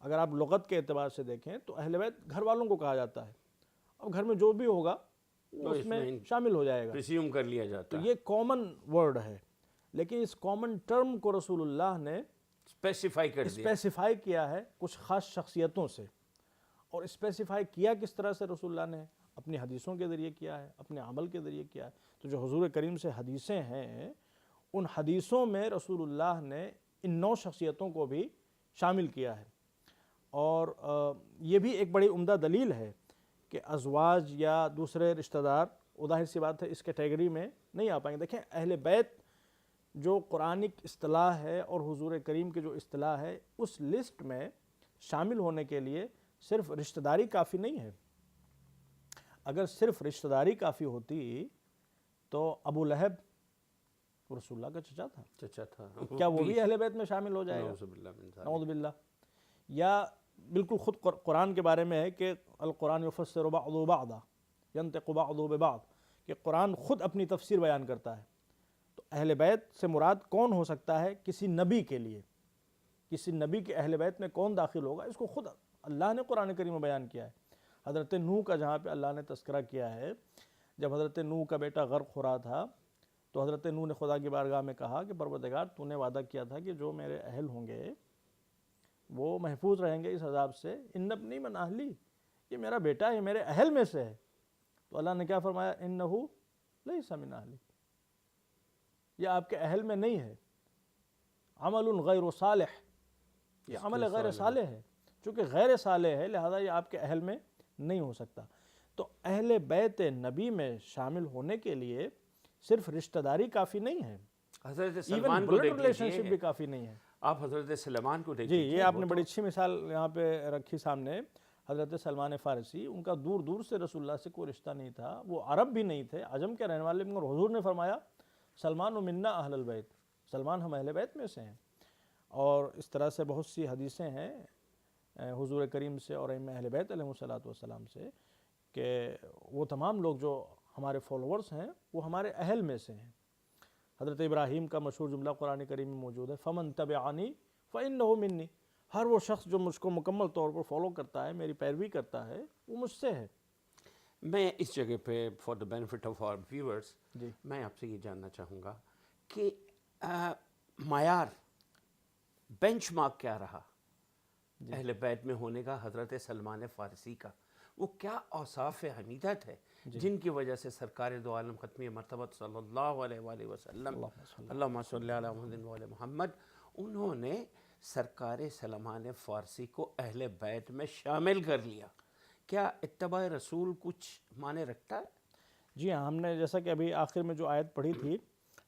اگر آپ لغت کے اعتبار سے دیکھیں تو اہل بیت گھر والوں کو کہا جاتا ہے، اور گھر میں جو بھی ہوگا وہ اس میں شامل ہو جائے گا، پریزیوم کر لیا جاتا تو یہ کامن ورڈ ہے. لیکن اس کامن ٹرم کو رسول اللہ نے اسپیسیفائی کیا ہے کچھ خاص شخصیتوں سے. اور اسپیسیفائی کیا کس طرح سے رسول اللہ نے؟ اپنی حدیثوں کے ذریعے کیا ہے، اپنے عمل کے ذریعے کیا ہے. تو جو حضور کریم سے حدیثیں ہیں، ان حدیثوں میں رسول اللہ نے ان 9 شخصیتوں کو بھی شامل کیا ہے. اور یہ بھی ایک بڑی عمدہ دلیل ہے کہ ازواج یا دوسرے رشتہ دار ظاہر سی بات ہے اس کیٹیگری میں نہیں آ پائیں گے. دیکھیں اہل بیت جو قرآنک اصطلاح ہے اور حضور کریم کی جو اصطلاح ہے، اس لسٹ میں شامل ہونے کے لیے صرف رشتہ داری کافی نہیں ہے. اگر صرف رشتہ داری کافی ہوتی تو ابو لہب رسول اللہ کا چچا تھا، کیا وہ بھی اہل بیت میں شامل ہو جائے گا؟ نعوذ باللہ. یا بالکل خود قرآن کے بارے میں ہے کہ القرآن یفسر بعضہ بعضا ینطق بعضہ ببعض، کہ قرآن خود اپنی تفسیر بیان کرتا ہے۔ تو اہل بیت سے مراد کون ہو سکتا ہے کسی نبی کے لیے، کسی نبی کے اہل بیت میں کون داخل ہوگا، اس کو خود اللہ نے قرآن کریم میں بیان کیا ہے۔ حضرت نوح کا جہاں پہ اللہ نے تذکرہ کیا ہے، جب حضرت نوح کا بیٹا غرق ہو رہا تھا تو حضرت نوح نے خدا کی بارگاہ میں کہا کہ پروردگار تو نے وعدہ کیا تھا کہ جو میرے اہل ہوں گے وہ محفوظ رہیں گے اس عذاب سے، ان ابنی من اہلی، یہ میرا بیٹا ہے، یہ میرے اہل میں سے ہے۔ تو اللہ نے کیا فرمایا، انہ لیس من اہلی، یہ آپ کے اہل میں نہیں ہے، عمل غیر صالح، یہ عمل غیر صالح ہے، چونکہ غیر صالح ہے لہذا یہ آپ کے اہل میں نہیں ہو سکتا۔ تو اہل بیت نبی میں شامل ہونے کے لیے صرف رشتہ داری کافی نہیں ہے، حضرت ایون سلمان کو بلڈ دیکھ ریلیشن شپ لیجیے، بھی کافی نہیں ہے۔ آپ حضرت سلمان کو دیکھ جی، لیجیے، یہ آپ نے بڑی اچھی مثال یہاں پہ رکھی سامنے، حضرت سلمان فارسی، ان کا دور دور سے رسول اللہ سے کوئی رشتہ نہیں تھا، وہ عرب بھی نہیں تھے، عجم کے رہنے والے، مگر حضور نے فرمایا سلمان منا اہل البیت، سلمان ہم اہل بیت میں سے ہیں۔ اور اس طرح سے بہت سی حدیثیں ہیں حضور کریم سے اور ائمہ اہل بیت علیہ الصلوۃ والسلام سے کہ وہ تمام لوگ جو ہمارے فالوورز ہیں وہ ہمارے اہل میں سے ہیں۔ حضرت ابراہیم کا مشہور جملہ قرآن کریم میں موجود ہے، فمن تبعنی فانہ منی، ہر وہ شخص جو مجھ کو مکمل طور پر فالو کرتا ہے، میری پیروی کرتا ہے، وہ مجھ سے ہے۔ میں اس جگہ پہ for the benefit of our viewers, جی، میں آپ سے یہ جاننا چاہوں گا کہ معیار، بینچ مارک کیا رہا اہل بیت میں ہونے کا حضرت سلمان فارسی کا؟ وہ کیا اوصاف حمیدت ہے جن کی وجہ سے سرکار دو عالم ختمی مرتبہ صلی اللہ علیہ وآلہ وسلم، اللہم صلی علی محمد و علی محمد، انہوں نے سرکار سلمان فارسی کو اہل بیت میں شامل کر لیا؟ کیا اتباع رسول کچھ معنی رکھتا ہے؟ جی ہاں، ہم نے جیسا کہ ابھی آخر میں جو آیت پڑھی تھی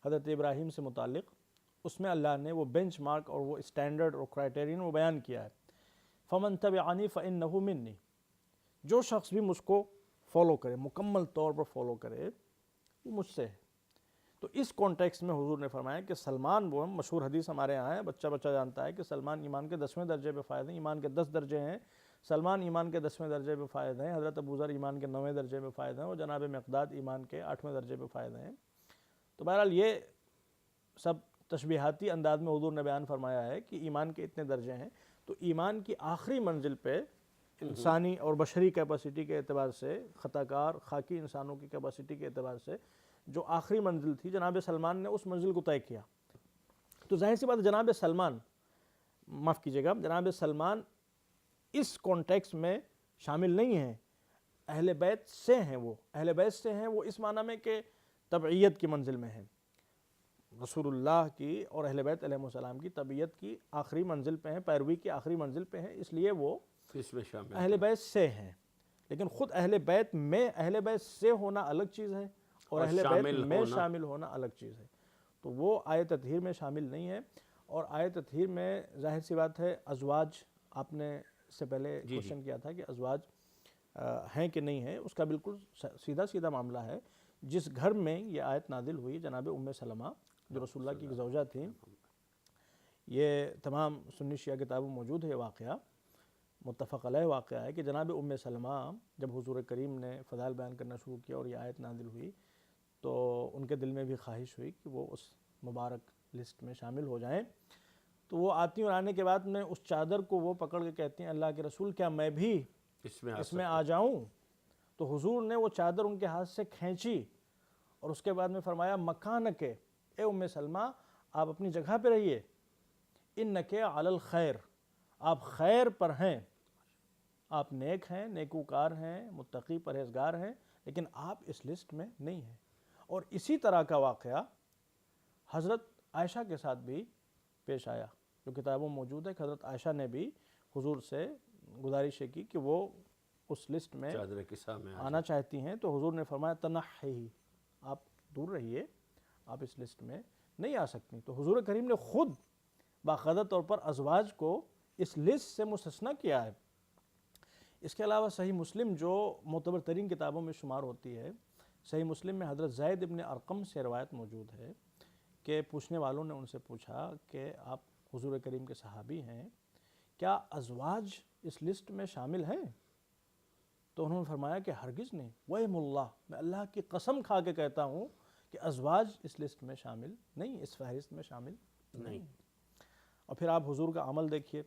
حضرت ابراہیم سے متعلق، اس میں اللہ نے وہ بینچ مارک اور وہ اسٹینڈرڈ اور کرائٹیرین وہ بیان کیا ہے، فمن تبعنی فانہ منی، جو شخص بھی مجھ کو فالو کرے، مکمل طور پر فالو کرے، وہ مجھ سے ہے۔ تو اس کانٹیکس میں حضور نے فرمایا کہ سلمان، وہ مشہور حدیث ہمارے یہاں ہے، بچہ بچہ جانتا ہے کہ سلمان ایمان کے 10ویں درجے پہ فائز ہیں، ایمان کے 10 درجے ہیں، سلمان ایمان کے 10ویں درجے پہ فائز ہیں، حضرت ابوذر ایمان کے 9ویں درجے پہ فائز ہیں، اور جناب مقداد ایمان کے 8ویں درجے پہ فائز ہیں۔ تو بہرحال یہ سب تشبیہاتی انداز میں حضور نے بیان فرمایا ہے کہ ایمان کے اتنے درجے ہیں۔ تو ایمان کی آخری منزل پہ انسانی اور بشری کیپیسٹی کے اعتبار سے، خطا کار خاکی انسانوں کی کیپیسٹی کے اعتبار سے جو آخری منزل تھی، جناب سلمان نے اس منزل کو طے کیا۔ تو ظاہر سی بات ہے جناب سلمان، معاف کیجیے گا، جناب سلمان اس کانٹیکس میں شامل نہیں ہیں، اہل بیت سے ہیں، وہ اہل بیت سے ہیں، وہ اس معنی میں کہ تبعیت کی منزل میں ہیں، رسول اللہ کی اور اہل بیت علیہ السلام کی طبیعت کی آخری منزل پہ ہیں، پیروی کی آخری منزل پہ ہیں، اس لیے وہ اس میں شامل اہل بیت سے ہیں۔ لیکن خود اہل بیت میں اہل بیت سے ہونا الگ چیز ہے اور اہل بیت میں شامل ہونا الگ چیز ہے۔ تو وہ آیت تطہیر میں شامل نہیں ہے۔ اور آیت تطہیر میں ظاہر سی بات ہے ازواج، آپ نے اس سے پہلے کوشچن کیا تھا کہ ازواج ہیں کہ نہیں ہیں، اس کا بالکل سیدھا سیدھا معاملہ ہے۔ جس گھر میں یہ آیت نازل ہوئی، جناب ام سلمہ جو رسول اللہ کی ایک زوجہ تھیں، یہ تمام سنی شیعہ کتابوں میں موجود ہے، واقعہ متفق علیہ واقعہ ہے کہ جناب ام سلمہ جب حضور کریم نے فضائل بیان کرنا شروع کیا اور یہ آیت نازل ہوئی تو ان کے دل میں بھی خواہش ہوئی کہ وہ اس مبارک لسٹ میں شامل ہو جائیں۔ تو وہ آتی اور آنے کے بعد میں اس چادر کو وہ پکڑ کے کہتی ہیں، اللہ کے رسول کیا میں بھی اس میں آ جاؤں؟ تو حضور نے وہ چادر ان کے ہاتھ سے کھینچی اور اس کے بعد میں فرمایا، مکانک، اے ام سلمہ آپ اپنی جگہ پہ رہیے، انک علی الخیر، آپ خیر پر ہیں، آپ نیک ہیں، نیکوکار ہیں، متقی پرہیزگار ہیں، لیکن آپ اس لسٹ میں نہیں ہیں۔ اور اسی طرح کا واقعہ حضرت عائشہ کے ساتھ بھی پیش آیا، جو کتابوں میں موجود ہے کہ حضرت عائشہ نے بھی حضور سے گزارش کی کہ وہ اس لسٹ میں آنا چاہتی ہیں، تو حضور نے فرمایا تنحی، آپ دور رہیے، آپ اس لسٹ میں نہیں آ سکتی۔ تو حضور کریم نے خود باقاعدہ طور پر ازواج کو اس لسٹ سے مستثنیٰ کیا ہے۔ اس کے علاوہ صحیح مسلم جو معتبر ترین کتابوں میں شمار ہوتی ہے، صحیح مسلم میں حضرت زید ابن ارقم سے روایت موجود ہے کہ پوچھنے والوں نے ان سے پوچھا کہ آپ حضور کریم کے صحابی ہیں، کیا ازواج اس لسٹ میں شامل ہیں؟ تو انہوں نے فرمایا کہ ہرگز نہیں، وَإِمُ اللَّہ، میں اللہ کی قسم کھا کے کہتا ہوں کہ ازواج اس لسٹ میں شامل نہیں، اس فہرست میں شامل نہیں۔ اور پھر آپ حضور کا عمل دیکھیے،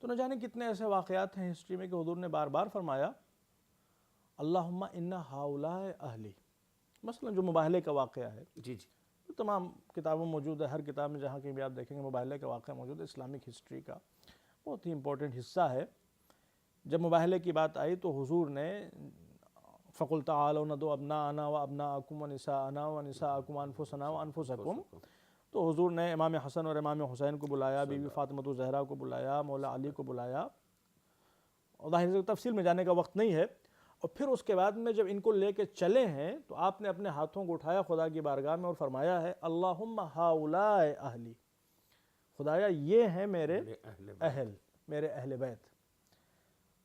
تو نہ جانے کتنے ایسے واقعات ہیں ہسٹری میں کہ حضور نے بار بار فرمایا اللہم ان ہؤلاء اہلی، مثلا جو مباہلے کا واقعہ ہے، جی جی تمام کتابوں میں موجود ہے، ہر کتاب میں جہاں کہیں بھی آپ دیکھیں گے مباہلے کا واقعہ موجود ہے، اسلامک ہسٹری کا بہت ہی امپورٹنٹ حصہ ہے۔ جب مباہلے کی بات آئی تو حضور نے فَقُلْ تَعَالَوْا نَدْعُ أَبْنَاءَنَا وَأَبْنَاءَكُمْ وَنِسَاءَنَا وَنِسَاءَكُمْ وَأَنفُسَنَا وَأَنفُسَكُمْ، تو حضور نے امام حسن اور امام حسین کو بلایا، بی بی فاطمۃ الزہرا کو بلایا، مولا علی کو بلایا، اور ظاہر سے تفصیل میں جانے کا وقت نہیں ہے۔ اور پھر اس کے بعد میں جب ان کو لے کے چلے ہیں تو آپ نے اپنے ہاتھوں کو اٹھایا خدا کی بارگاہ میں اور فرمایا ہے اللہم ہؤلاء اہلی، خدایا یہ ہیں میرے اہل، میرے اہل بیت۔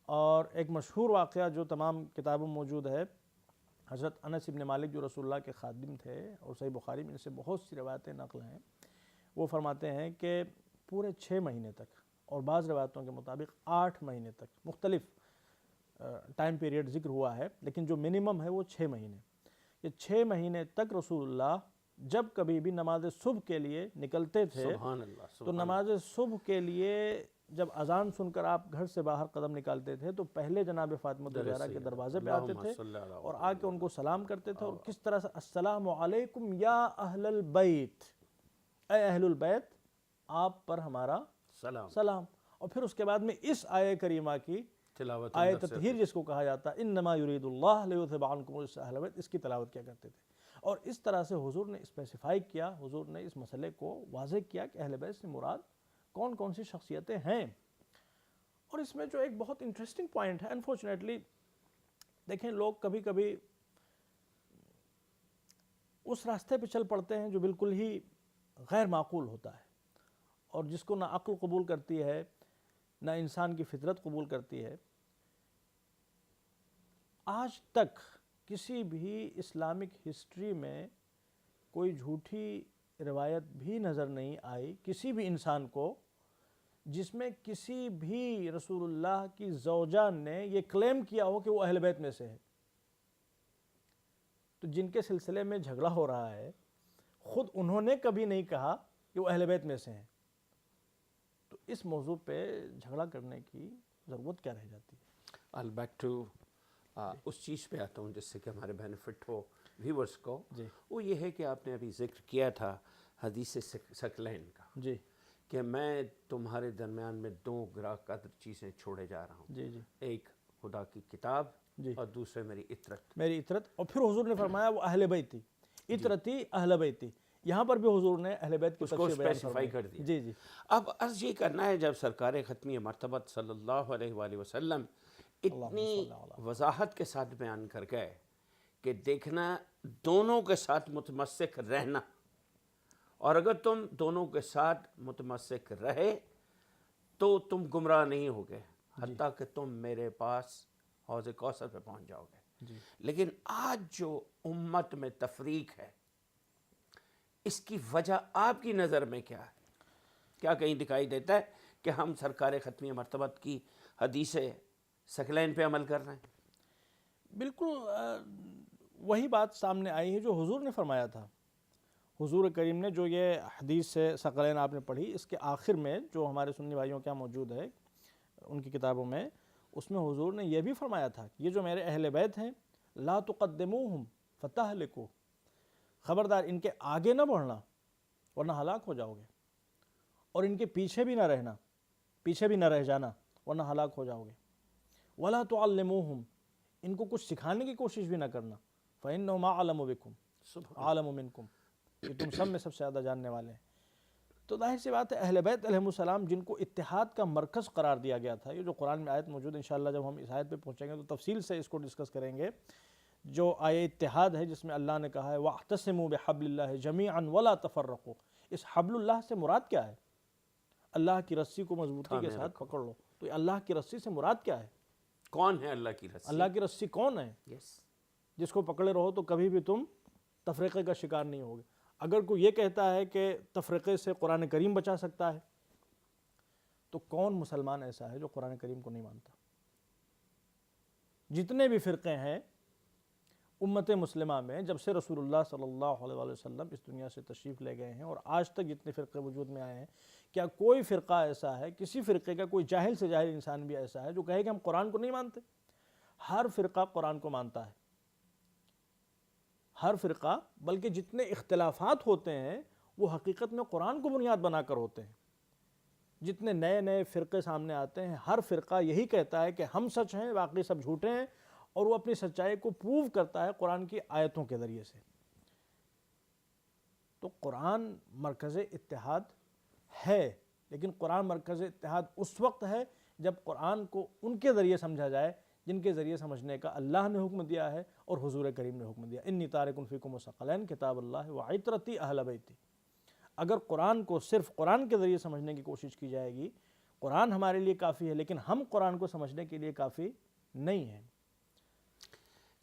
اور ایک مشہور واقعہ جو تمام کتابوں میں موجود ہے، حضرت انس بن مالک جو رسول اللہ کے خادم تھے اور صحیح بخاری میں ان سے بہت سی روایتیں نقل ہیں، وہ فرماتے ہیں کہ پورے 6 مہینے تک، اور بعض روایتوں کے مطابق 8 مہینے تک، مختلف ٹائم پیریڈ ذکر ہوا ہے، لیکن جو منیمم ہے وہ 6 مہینے، یہ 6 مہینے تک رسول اللہ جب کبھی بھی نماز صبح کے لیے نکلتے تھے سبحان اللہ، تو نماز صبح کے لیے جب اذان سن کر آپ گھر سے باہر قدم نکالتے تھے تو پہلے جناب فاطمہ الزہرا کے دروازے پہ آتے تھے اور آ کے ان کو سلام کرتے تھے، اور کس طرح سے السلام علیکم یا اہل البیت، اے اہل البیت آپ پر ہمارا سلام۔ اور پھر اس کے بعد میں اس آیہ کریمہ کی آیت تطہیر جس کو کہا جاتا ہے انما یرید اللہ لیذھب عنکم الرجس اہل البیت، اس کی تلاوت کیا کرتے تھے۔ اور اس طرح سے حضور نے اسپیسیفائی کیا، حضور نے اس مسئلے کو واضح کیا کہ اہل بیت سے مراد کون کون سی شخصیتیں ہیں۔ اور اس میں جو ایک بہت انٹرسٹنگ پوائنٹ ہے، انفارچونیٹلی دیکھیں لوگ کبھی کبھی اس راستے پہ چل پڑتے ہیں جو بالکل ہی غیر معقول ہوتا ہے، اور جس کو نہ عقل قبول کرتی ہے نہ انسان کی فطرت قبول کرتی ہے۔ آج تک کسی بھی اسلامک ہسٹری میں کوئی جھوٹی روایت بھی نظر نہیں آئی کسی بھی انسان کو جس میں کسی بھی رسول اللہ کی زوجہ نے یہ کلیم کیا ہو کہ وہ اہل بیت میں سے ہے۔ تو جن کے سلسلے میں جھگڑا ہو رہا ہے خود انہوں نے کبھی نہیں کہا کہ وہ اہل بیت میں سے ہیں، تو اس موضوع پہ جھگڑا کرنے کی ضرورت کیا رہ جاتی ہے؟ I'll back to اس چیز پہ آتا ہوں جس سے کہ ہمارے بینیفٹ ہو ویورز کو، وہ یہ ہے کہ آپ نے ابھی ذکر کیا تھا حدیث ثقلین کا، جی کہ میں تمہارے درمیان میں 2 گراں قدر چیزیں چھوڑے جا رہا ہوں، جی جی ایک خدا کی کتاب اور دوسرے میری اطرت، میری اطرت۔ اور پھر حضور نے فرمایا وہ اہل بیتی، اطرتی اہل بیتی، یہاں پر بھی حضور نے اہل بیت کی کو اسپیسیفائی کر دیا۔ جی جی اب عرض یہ کرنا ہے جب سرکار ختمی مرتبت صلی اللہ علیہ وآلہ وسلم اتنی وضاحت کے ساتھ بیان کر گئے کہ دیکھنا دونوں کے ساتھ متمسک رہنا، اور اگر تم دونوں کے ساتھ متمسک رہے تو تم گمراہ نہیں ہوگے حتیٰ کہ تم میرے پاس حوض کوثر پہ پہنچ جاؤ گے۔ لیکن آج جو امت میں تفریق ہے اس کی وجہ آپ کی نظر میں کیا ہے؟ کیا کہیں دکھائی دیتا ہے کہ ہم سرکار ختمی مرتبت کی حدیث ثقلین پہ عمل کر رہے ہیں؟ بالکل وہی بات سامنے آئی ہے جو حضور نے فرمایا تھا۔ حضور کریم نے جو یہ حدیث ثقلین آپ نے پڑھی، اس کے آخر میں جو ہمارے سنی بھائیوں کیا موجود ہے ان کی کتابوں میں، اس میں حضور نے یہ بھی فرمایا تھا کہ یہ جو میرے اہل بیت ہیں لا تقدموہم فتہلکوا، خبردار ان کے آگے نہ بڑھنا ورنہ ہلاک ہو جاؤ گے، اور ان کے پیچھے بھی نہ رہنا، پیچھے بھی نہ رہ جانا ورنہ ہلاک ہو جاؤ گے۔ ولا تعلموہم، ان کو کچھ سکھانے کی کوشش بھی نہ کرنا، فإنہم اعلم بکم اعلم منکم، کہ تم سب میں سب سے زیادہ جاننے والے ہیں۔ تو ظاہر سی بات ہے اہل بیت علیہم السلام جن کو اتحاد کا مرکز قرار دیا گیا تھا، یہ جو قرآن میں آیت موجود ہے، انشاءاللہ جب ہم اس آیت پہ پہنچیں گے تو تفصیل سے اس کو ڈسکس کریں گے، جو آیہ اتحاد ہے جس میں اللہ نے کہا ہے وَاعْتَصِمُوا بِحَبْلِ اللَّهِ جَمِيعًا وَلَا تَفَرَّقُوا، اس حبل اللہ سے مراد کیا ہے؟ اللہ کی رسی کو مضبوطی کے ساتھ پکڑ لو۔ تو اللہ کی رسی سے مراد کیا ہے؟ کون ہے اللہ کی رسی؟ اللہ کی رسی کون ہے؟ جس کو پکڑے رہو تو کبھی بھی تم تفریقے کا شکار نہیں ہوگے۔ اگر کوئی یہ کہتا ہے کہ تفریقے سے قرآن کریم بچا سکتا ہے تو کون مسلمان ایسا ہے جو قرآن کریم کو نہیں مانتا؟ جتنے بھی فرقے ہیں امت مسلمہ میں، جب سے رسول اللہ صلی اللہ علیہ وسلم اس دنیا سے تشریف لے گئے ہیں اور آج تک جتنے فرقے وجود میں آئے ہیں، کیا کوئی فرقہ ایسا ہے، کسی فرقے کا کوئی جاہل سے جاہل انسان بھی ایسا ہے جو کہے کہ ہم قرآن کو نہیں مانتے؟ ہر فرقہ قرآن کو مانتا ہے، ہر فرقہ، بلکہ جتنے اختلافات ہوتے ہیں وہ حقیقت میں قرآن کو بنیاد بنا کر ہوتے ہیں۔ جتنے نئے نئے فرقے سامنے آتے ہیں، ہر فرقہ یہی کہتا ہے کہ ہم سچ ہیں، باقی سب جھوٹے ہیں، اور وہ اپنی سچائی کو پروو کرتا ہے قرآن کی آیتوں کے ذریعے سے۔ تو قرآن مرکز اتحاد ہے، لیکن قرآن مرکز اتحاد اس وقت ہے جب قرآن کو ان کے ذریعے سمجھا جائے جن کے ذریعے سمجھنے کا اللہ نے حکم دیا ہے اور حضور کریم نے حکم دیا، انی تارک فیکم ثقلین کتاب اللہ وعطرتی اہل بیتی۔ اگر قرآن کو صرف قرآن کے ذریعے سمجھنے کی کوشش کی جائے گی، قرآن ہمارے لیے کافی ہے، لیکن ہم قرآن کو سمجھنے کے لیے کافی نہیں ہیں۔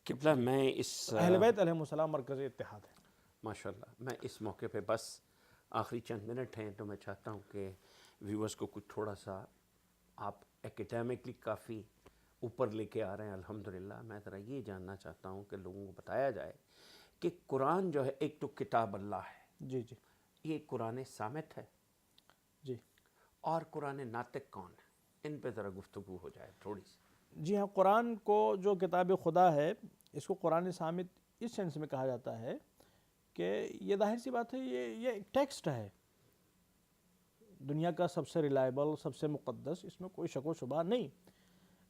قبلہ میں اس اہل بیت علیہ السلام مرکز اتحاد ہے۔ ماشاءاللہ، میں اس موقع پہ بس آخری چند منٹ ہیں تو میں چاہتا ہوں کہ ویورز کو کچھ تھوڑا سا، آپ ایکیڈیمکلی کافی اوپر لے کے آ رہے ہیں الحمدللہ، میں ذرا یہ جاننا چاہتا ہوں کہ لوگوں کو بتایا جائے کہ قرآن جو ہے ایک تو کتاب اللہ ہے، جی جی یہ قرآن صامت ہے، جی اور قرآن ناطق کون ہے؟ ان پہ ذرا گفتگو ہو جائے تھوڑی سی۔ جی ہاں، قرآن کو جو کتاب خدا ہے اس کو قرآن صامت اس سینس میں کہا جاتا ہے کہ یہ ظاہر سی بات ہے، یہ ایک ٹیکسٹ ہے، دنیا کا سب سے ریلائبل، سب سے مقدس، اس میں کوئی شک و شبہ نہیں،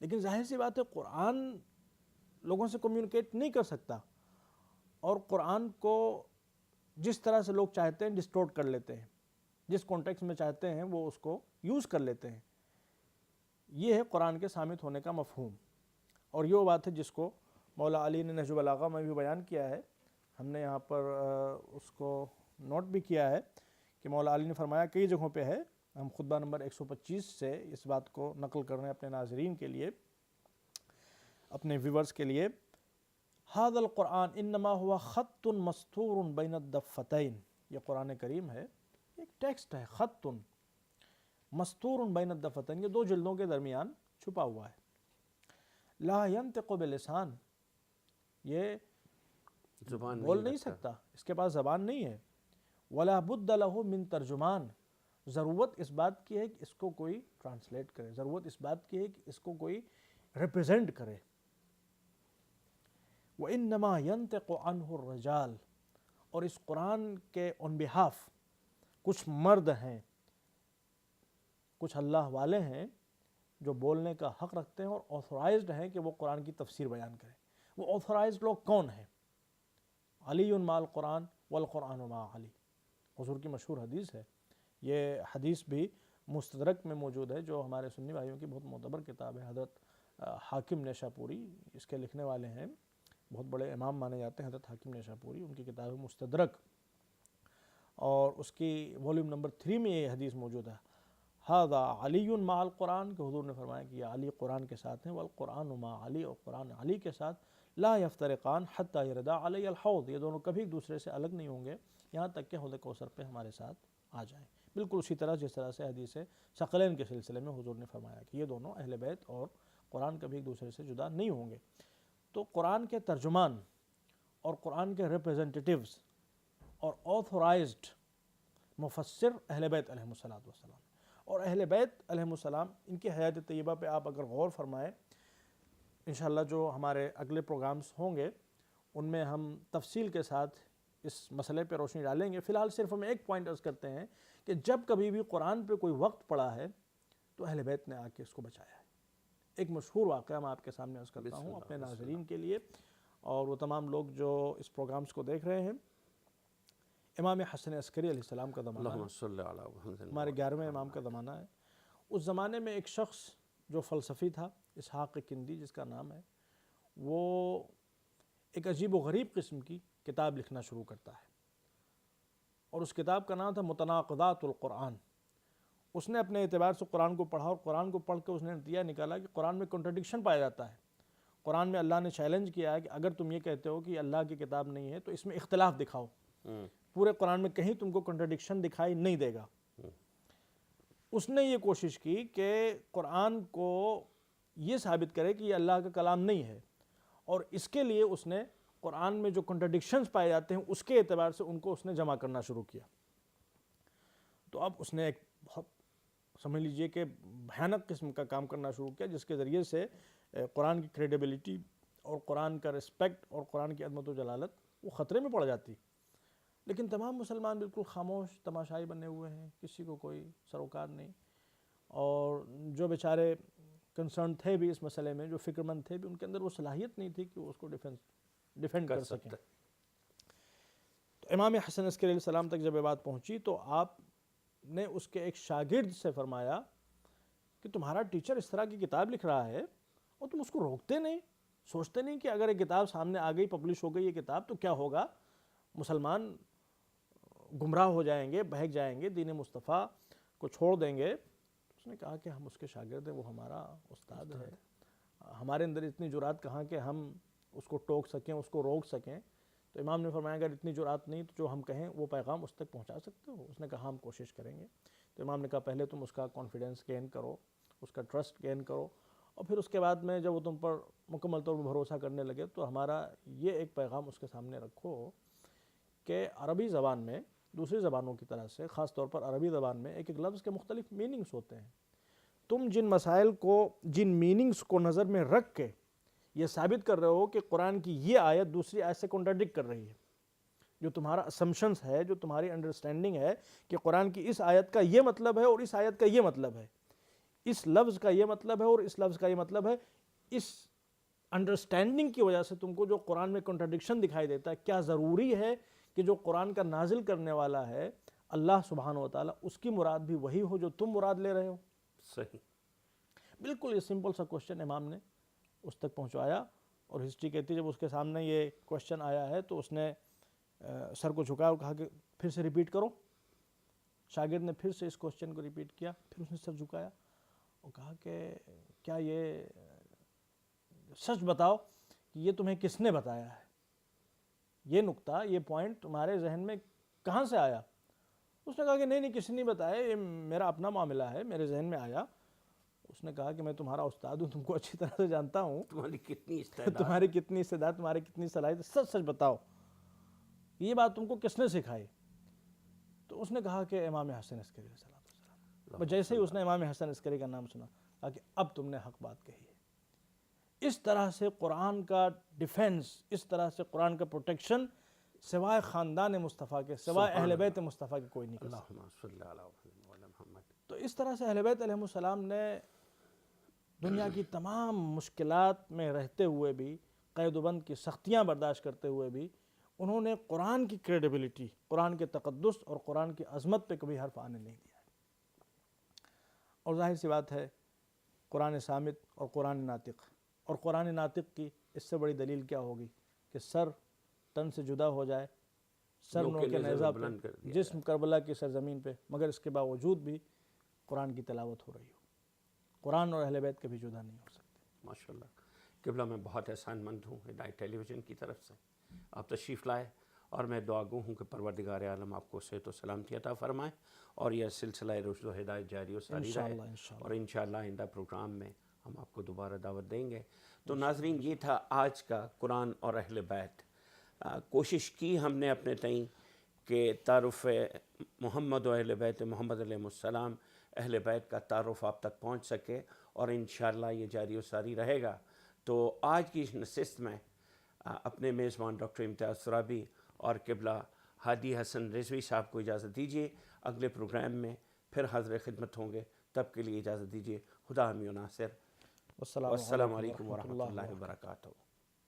لیکن ظاہر سی بات ہے قرآن لوگوں سے کمیونیکیٹ نہیں کر سکتا، اور قرآن کو جس طرح سے لوگ چاہتے ہیں ڈسٹورٹ کر لیتے ہیں، جس کانٹیکس میں چاہتے ہیں وہ اس کو یوز کر لیتے ہیں۔ یہ ہے قرآن کے صامت ہونے کا مفہوم، اور یہ وہ بات ہے جس کو مولا علی نے نہج البلاغہ میں بھی بیان کیا ہے، ہم نے یہاں پر اس کو نوٹ بھی کیا ہے کہ مولا علی نے فرمایا، کئی جگہوں پہ ہے، ہم خطبہ نمبر 125 سے اس بات کو نقل کر رہے ہیں اپنے ناظرین کے لیے، اپنے ویورز کے لیے۔ ھذا القرآن انما ہوا خط مستور بین الدفتین، یہ قرآن کریم ہے، ایک ٹیکسٹ ہے، خط مستور بین الدفتین، یہ دو جلدوں کے درمیان چھپا ہوا ہے۔ لا ینطق بلسان، یہ زبان بول نہیں سکتا، اس کے پاس زبان نہیں ہے۔ ولا بد لہ من ترجمان، ضرورت اس بات کی ہے کہ اس کو کوئی ٹرانسلیٹ کرے، ضرورت اس بات کی ہے کہ اس کو کوئی ریپرزینٹ کرے۔ وَإِنَّمَا يَنْتِقُ عَنْهُ الرِّجَالِ، اور اس قرآن کے on behalf کچھ مرد ہیں، کچھ اللہ والے ہیں جو بولنے کا حق رکھتے ہیں اور آتھورائزڈ ہیں کہ وہ قرآن کی تفسیر بیان کریں۔ وہ آتھورائزڈ لوگ کون ہیں؟ علی مع القرآن والقرآن مع علی، حضور کی مشہور حدیث ہے، یہ حدیث بھی مستدرک میں موجود ہے جو ہمارے سنی بھائیوں کی بہت معتبر کتاب ہے، حضرت حاکم نیشاپوری اس کے لکھنے والے ہیں، بہت بڑے امام مانے جاتے ہیں حضرت حاکم نیشاپوری، ان کی کتاب ہے مستدرک، اور اس کی والیوم نمبر 3 میں یہ حدیث موجود ہے، ھذا علی مع القرآن، کہ حضور نے فرمایا کہ یہ علی قرآن کے ساتھ ہیں، والقرآن مع علی، اور قرآن علی کے ساتھ، لا یفترقان حتی یردا علی الحوض، یہ دونوں کبھی ایک دوسرے سے الگ نہیں ہوں گے یہاں تک کہ حوض کوثر پہ ہمارے ساتھ آ جائیں۔ بالکل اسی طرح جس طرح سے حدیث ثقلین کے سلسلے میں حضور نے فرمایا کہ یہ دونوں اہل بیت اور قرآن کبھی ایک دوسرے سے جدا نہیں ہوں گے۔ تو قرآن کے ترجمان اور قرآن کے ریپریزنٹیٹیوز اور آتھورائزڈ مفسر اہل بیت علیہ السلام، اور اہل بیت علیہ السلام، ان کی حیات طیبہ پہ آپ اگر غور فرمائیں، انشاءاللہ جو ہمارے اگلے پروگرامز ہوں گے ان میں ہم تفصیل کے ساتھ اس مسئلے پہ روشنی ڈالیں گے۔ فی الحال صرف ہم ایک پوائنٹ عرض کرتے ہیں کہ جب کبھی بھی قرآن پہ کوئی وقت پڑا ہے تو اہل بیت نے آ کے اس کو بچایا ہے۔ ایک مشہور واقعہ میں آپ کے سامنے عرض کرتا ہوں اپنے ناظرین کے لیے اور وہ تمام لوگ جو اس پروگرامز کو دیکھ رہے ہیں۔ امام حسن عسکری علیہ السلام کا زمانہ ہے، ہمارے 11ویں امام کا زمانہ ہے۔ اس زمانے میں ایک شخص جو فلسفی تھا، اسحاق کندی جس کا نام ہے، وہ ایک عجیب و غریب قسم کی کتاب لکھنا شروع کرتا ہے، اور اس کتاب کا نام تھا متناقضات القرآن۔ اس نے اپنے اعتبار سے قرآن کو پڑھا، اور قرآن کو پڑھ کے اس نے نتیجہ نکالا کہ قرآن میں کنٹرڈکشن پایا جاتا ہے۔ قرآن میں اللہ نے چیلنج کیا ہے کہ اگر تم یہ کہتے ہو کہ اللہ کی کتاب نہیں ہے تو اس میں اختلاف دکھاؤ۔ پورے قرآن میں کہیں تم کو کنٹرڈکشن دکھائی نہیں دے گا۔ اس نے یہ کوشش کی کہ قرآن کو یہ ثابت کرے کہ یہ اللہ کا کلام نہیں ہے، اور اس کے لیے اس نے قرآن میں جو کنٹرڈکشنز پائے جاتے ہیں اس کے اعتبار سے ان کو اس نے جمع کرنا شروع کیا۔ تو اب اس نے ایک بہت سمجھ لیجئے کہ بھیانک قسم کا کام کرنا شروع کیا، جس کے ذریعے سے قرآن کی کریڈیبلٹی اور قرآن کا رسپیکٹ اور قرآن کی عظمت و جلالت وہ خطرے میں پڑ جاتی۔ لیکن تمام مسلمان بالکل خاموش تماشائی بنے ہوئے ہیں، کسی کو کوئی سروکار نہیں، اور جو بیچارے کنسرن تھے بھی اس مسئلے میں، جو فکر مند تھے بھی، ان کے اندر وہ صلاحیت نہیں تھی کہ وہ اس کو ڈیفینڈ کر سکیں۔ تو امام حسن عسکری علیہ السلام تک جب یہ بات پہنچی تو آپ نے اس کے ایک شاگرد سے فرمایا کہ تمہارا ٹیچر اس طرح کی کتاب لکھ رہا ہے اور تم اس کو روکتے نہیں، سوچتے نہیں کہ اگر یہ کتاب سامنے آ گئی، پبلش ہو گئی یہ کتاب، تو کیا ہوگا؟ مسلمان گمراہ ہو جائیں گے، بہک جائیں گے، دین مصطفیٰ کو چھوڑ دیں گے۔ اس نے کہا کہ ہم اس کے شاگرد ہیں، وہ ہمارا استاد ہے، ہمارے اندر اتنی جرات کہاں کہ ہم اس کو ٹوک سکیں، اس کو روک سکیں۔ تو امام نے فرمایا اگر اتنی جرات نہیں تو جو ہم کہیں وہ پیغام اس تک پہنچا سکتے ہو؟ اس نے کہا ہم کوشش کریں گے۔ تو امام نے کہا پہلے تم اس کا کانفیڈنس گین کرو، اس کا ٹرسٹ گین کرو، اور پھر اس کے بعد میں جب وہ تم پر مکمل طور پر بھروسہ کرنے لگے تو ہمارا یہ ایک پیغام اس کے سامنے رکھو کہ عربی زبان میں دوسری زبانوں کی طرح سے، خاص طور پر عربی زبان میں ایک ایک لفظ کے مختلف میننگز ہوتے ہیں۔ تم جن مسائل کو، جن میننگز کو نظر میں رکھ کے یہ ثابت کر رہے ہو کہ قرآن کی یہ آیت دوسری آیت سے کنٹراڈکٹ کر رہی ہے، جو تمہارا اسمپشنز ہے، جو تمہاری انڈرسٹینڈنگ ہے کہ قرآن کی اس آیت کا یہ مطلب ہے اور اس آیت کا یہ مطلب ہے، اس لفظ کا یہ مطلب ہے اور اس لفظ کا یہ مطلب ہے، اس انڈرسٹینڈنگ کی وجہ سے تم کو جو قرآن میں کنٹراڈکشن دکھائی دیتا ہے، کیا ضروری ہے کہ جو قرآن کا نازل کرنے والا ہے اللہ سبحانہ و تعالیٰ، اس کی مراد بھی وہی ہو جو تم مراد لے رہے ہو؟ صحیح۔ بالکل یہ سمپل سا کوشچن امام نے اس تک پہنچایا، اور ہسٹری کہتی ہے جب اس کے سامنے یہ کوشچن آیا ہے تو اس نے سر کو جھکایا اور کہا کہ پھر سے ریپیٹ کرو۔ شاگرد نے پھر سے اس کوشچن کو ریپیٹ کیا، پھر اس نے سر جھکایا اور کہا کہ کیا یہ سچ بتاؤ کہ یہ تمہیں کس نے بتایا ہے، یہ نقطہ، یہ پوائنٹ تمہارے ذہن میں کہاں سے آیا؟ اس نے کہا کہ نہیں کسی نے بتایا، یہ میرا اپنا معاملہ ہے، میرے ذہن میں آیا۔ اس نے کہا کہ میں تمہارا استاد ہوں، تم کو اچھی طرح سے جانتا ہوں، تمہاری کتنی استعداد، تمہاری کتنی استعداد، تمہاری کتنی صلاحیت، سچ سچ بتاؤ یہ بات تم کو کس نے سکھائی؟ تو اس نے کہا کہ امام حسن عسکری علیہ السلام۔ جیسے ہی اس نے امام حسن عسکری کا نام سنا، کہا کہ اب تم نے حق بات کہی ہے۔ اس طرح سے قرآن کا ڈیفینس، اس طرح سے قرآن کا پروٹیکشن سوائے خاندان مصطفیٰ کے، سوائے اہل بیت مصطفیٰ کے کوئی نہیں کر سکتا۔ اللہم صلی علی محمد۔ تو اس طرح سے اہل بیت علیہ السلام نے دنیا کی تمام مشکلات میں رہتے ہوئے بھی، قید و بند کی سختیاں برداشت کرتے ہوئے بھی، انہوں نے قرآن کی کریڈیبلٹی، قرآن کے تقدس اور قرآن کی عظمت پہ کبھی حرف آنے نہیں دیا۔ اور ظاہر سی بات ہے قرآن صامت اور قرآن ناطق، اور قرآن ناطق کی اس سے بڑی دلیل کیا ہوگی کہ سر تن سے جدا ہو جائے، سر نو کے نیزہ پہ، جسم کربلا کی سرزمین پہ، مگر اس کے باوجود بھی قرآن کی تلاوت ہو رہی ہو۔ قرآن اور اہل بیت کبھی جدا نہیں ہو سکتے۔ ماشاءاللہ۔ قبلہ میں بہت احسان مند ہوں ہدایت ٹیلی ویژن کی طرف سے، آپ تشریف لائے، اور میں دعا گو ہوں کہ پروردگار عالم آپ کو صحت و سلامتی عطا فرمائے، اور یہ سلسلہ رشد و ہدایت جاری و ساری رہے، اور انشاءاللہ آئندہ پروگرام میں ہم آپ کو دوبارہ دعوت دیں گے۔ تو ناظرین، یہ تھا آج کا قرآن اور اہل بیت۔ کوشش کی ہم نے اپنے تئیں کہ تعارف محمد و اہل بیت محمد علیہ السلام، اہل بیت کا تعارف آپ تک پہنچ سکے، اور انشاءاللہ یہ جاری و ساری رہے گا۔ تو آج کی اس نشست میں اپنے میزبان ڈاکٹر امتیاز سرابی اور قبلہ ہادی حسن رضوی صاحب کو اجازت دیجیے۔ اگلے پروگرام میں پھر حاضر خدمت ہوں گے، تب کے لیے اجازت دیجیے۔ خدا حامی و ناصر۔ والسلام علیکم ورحمۃ اللہ وبرکاتہ۔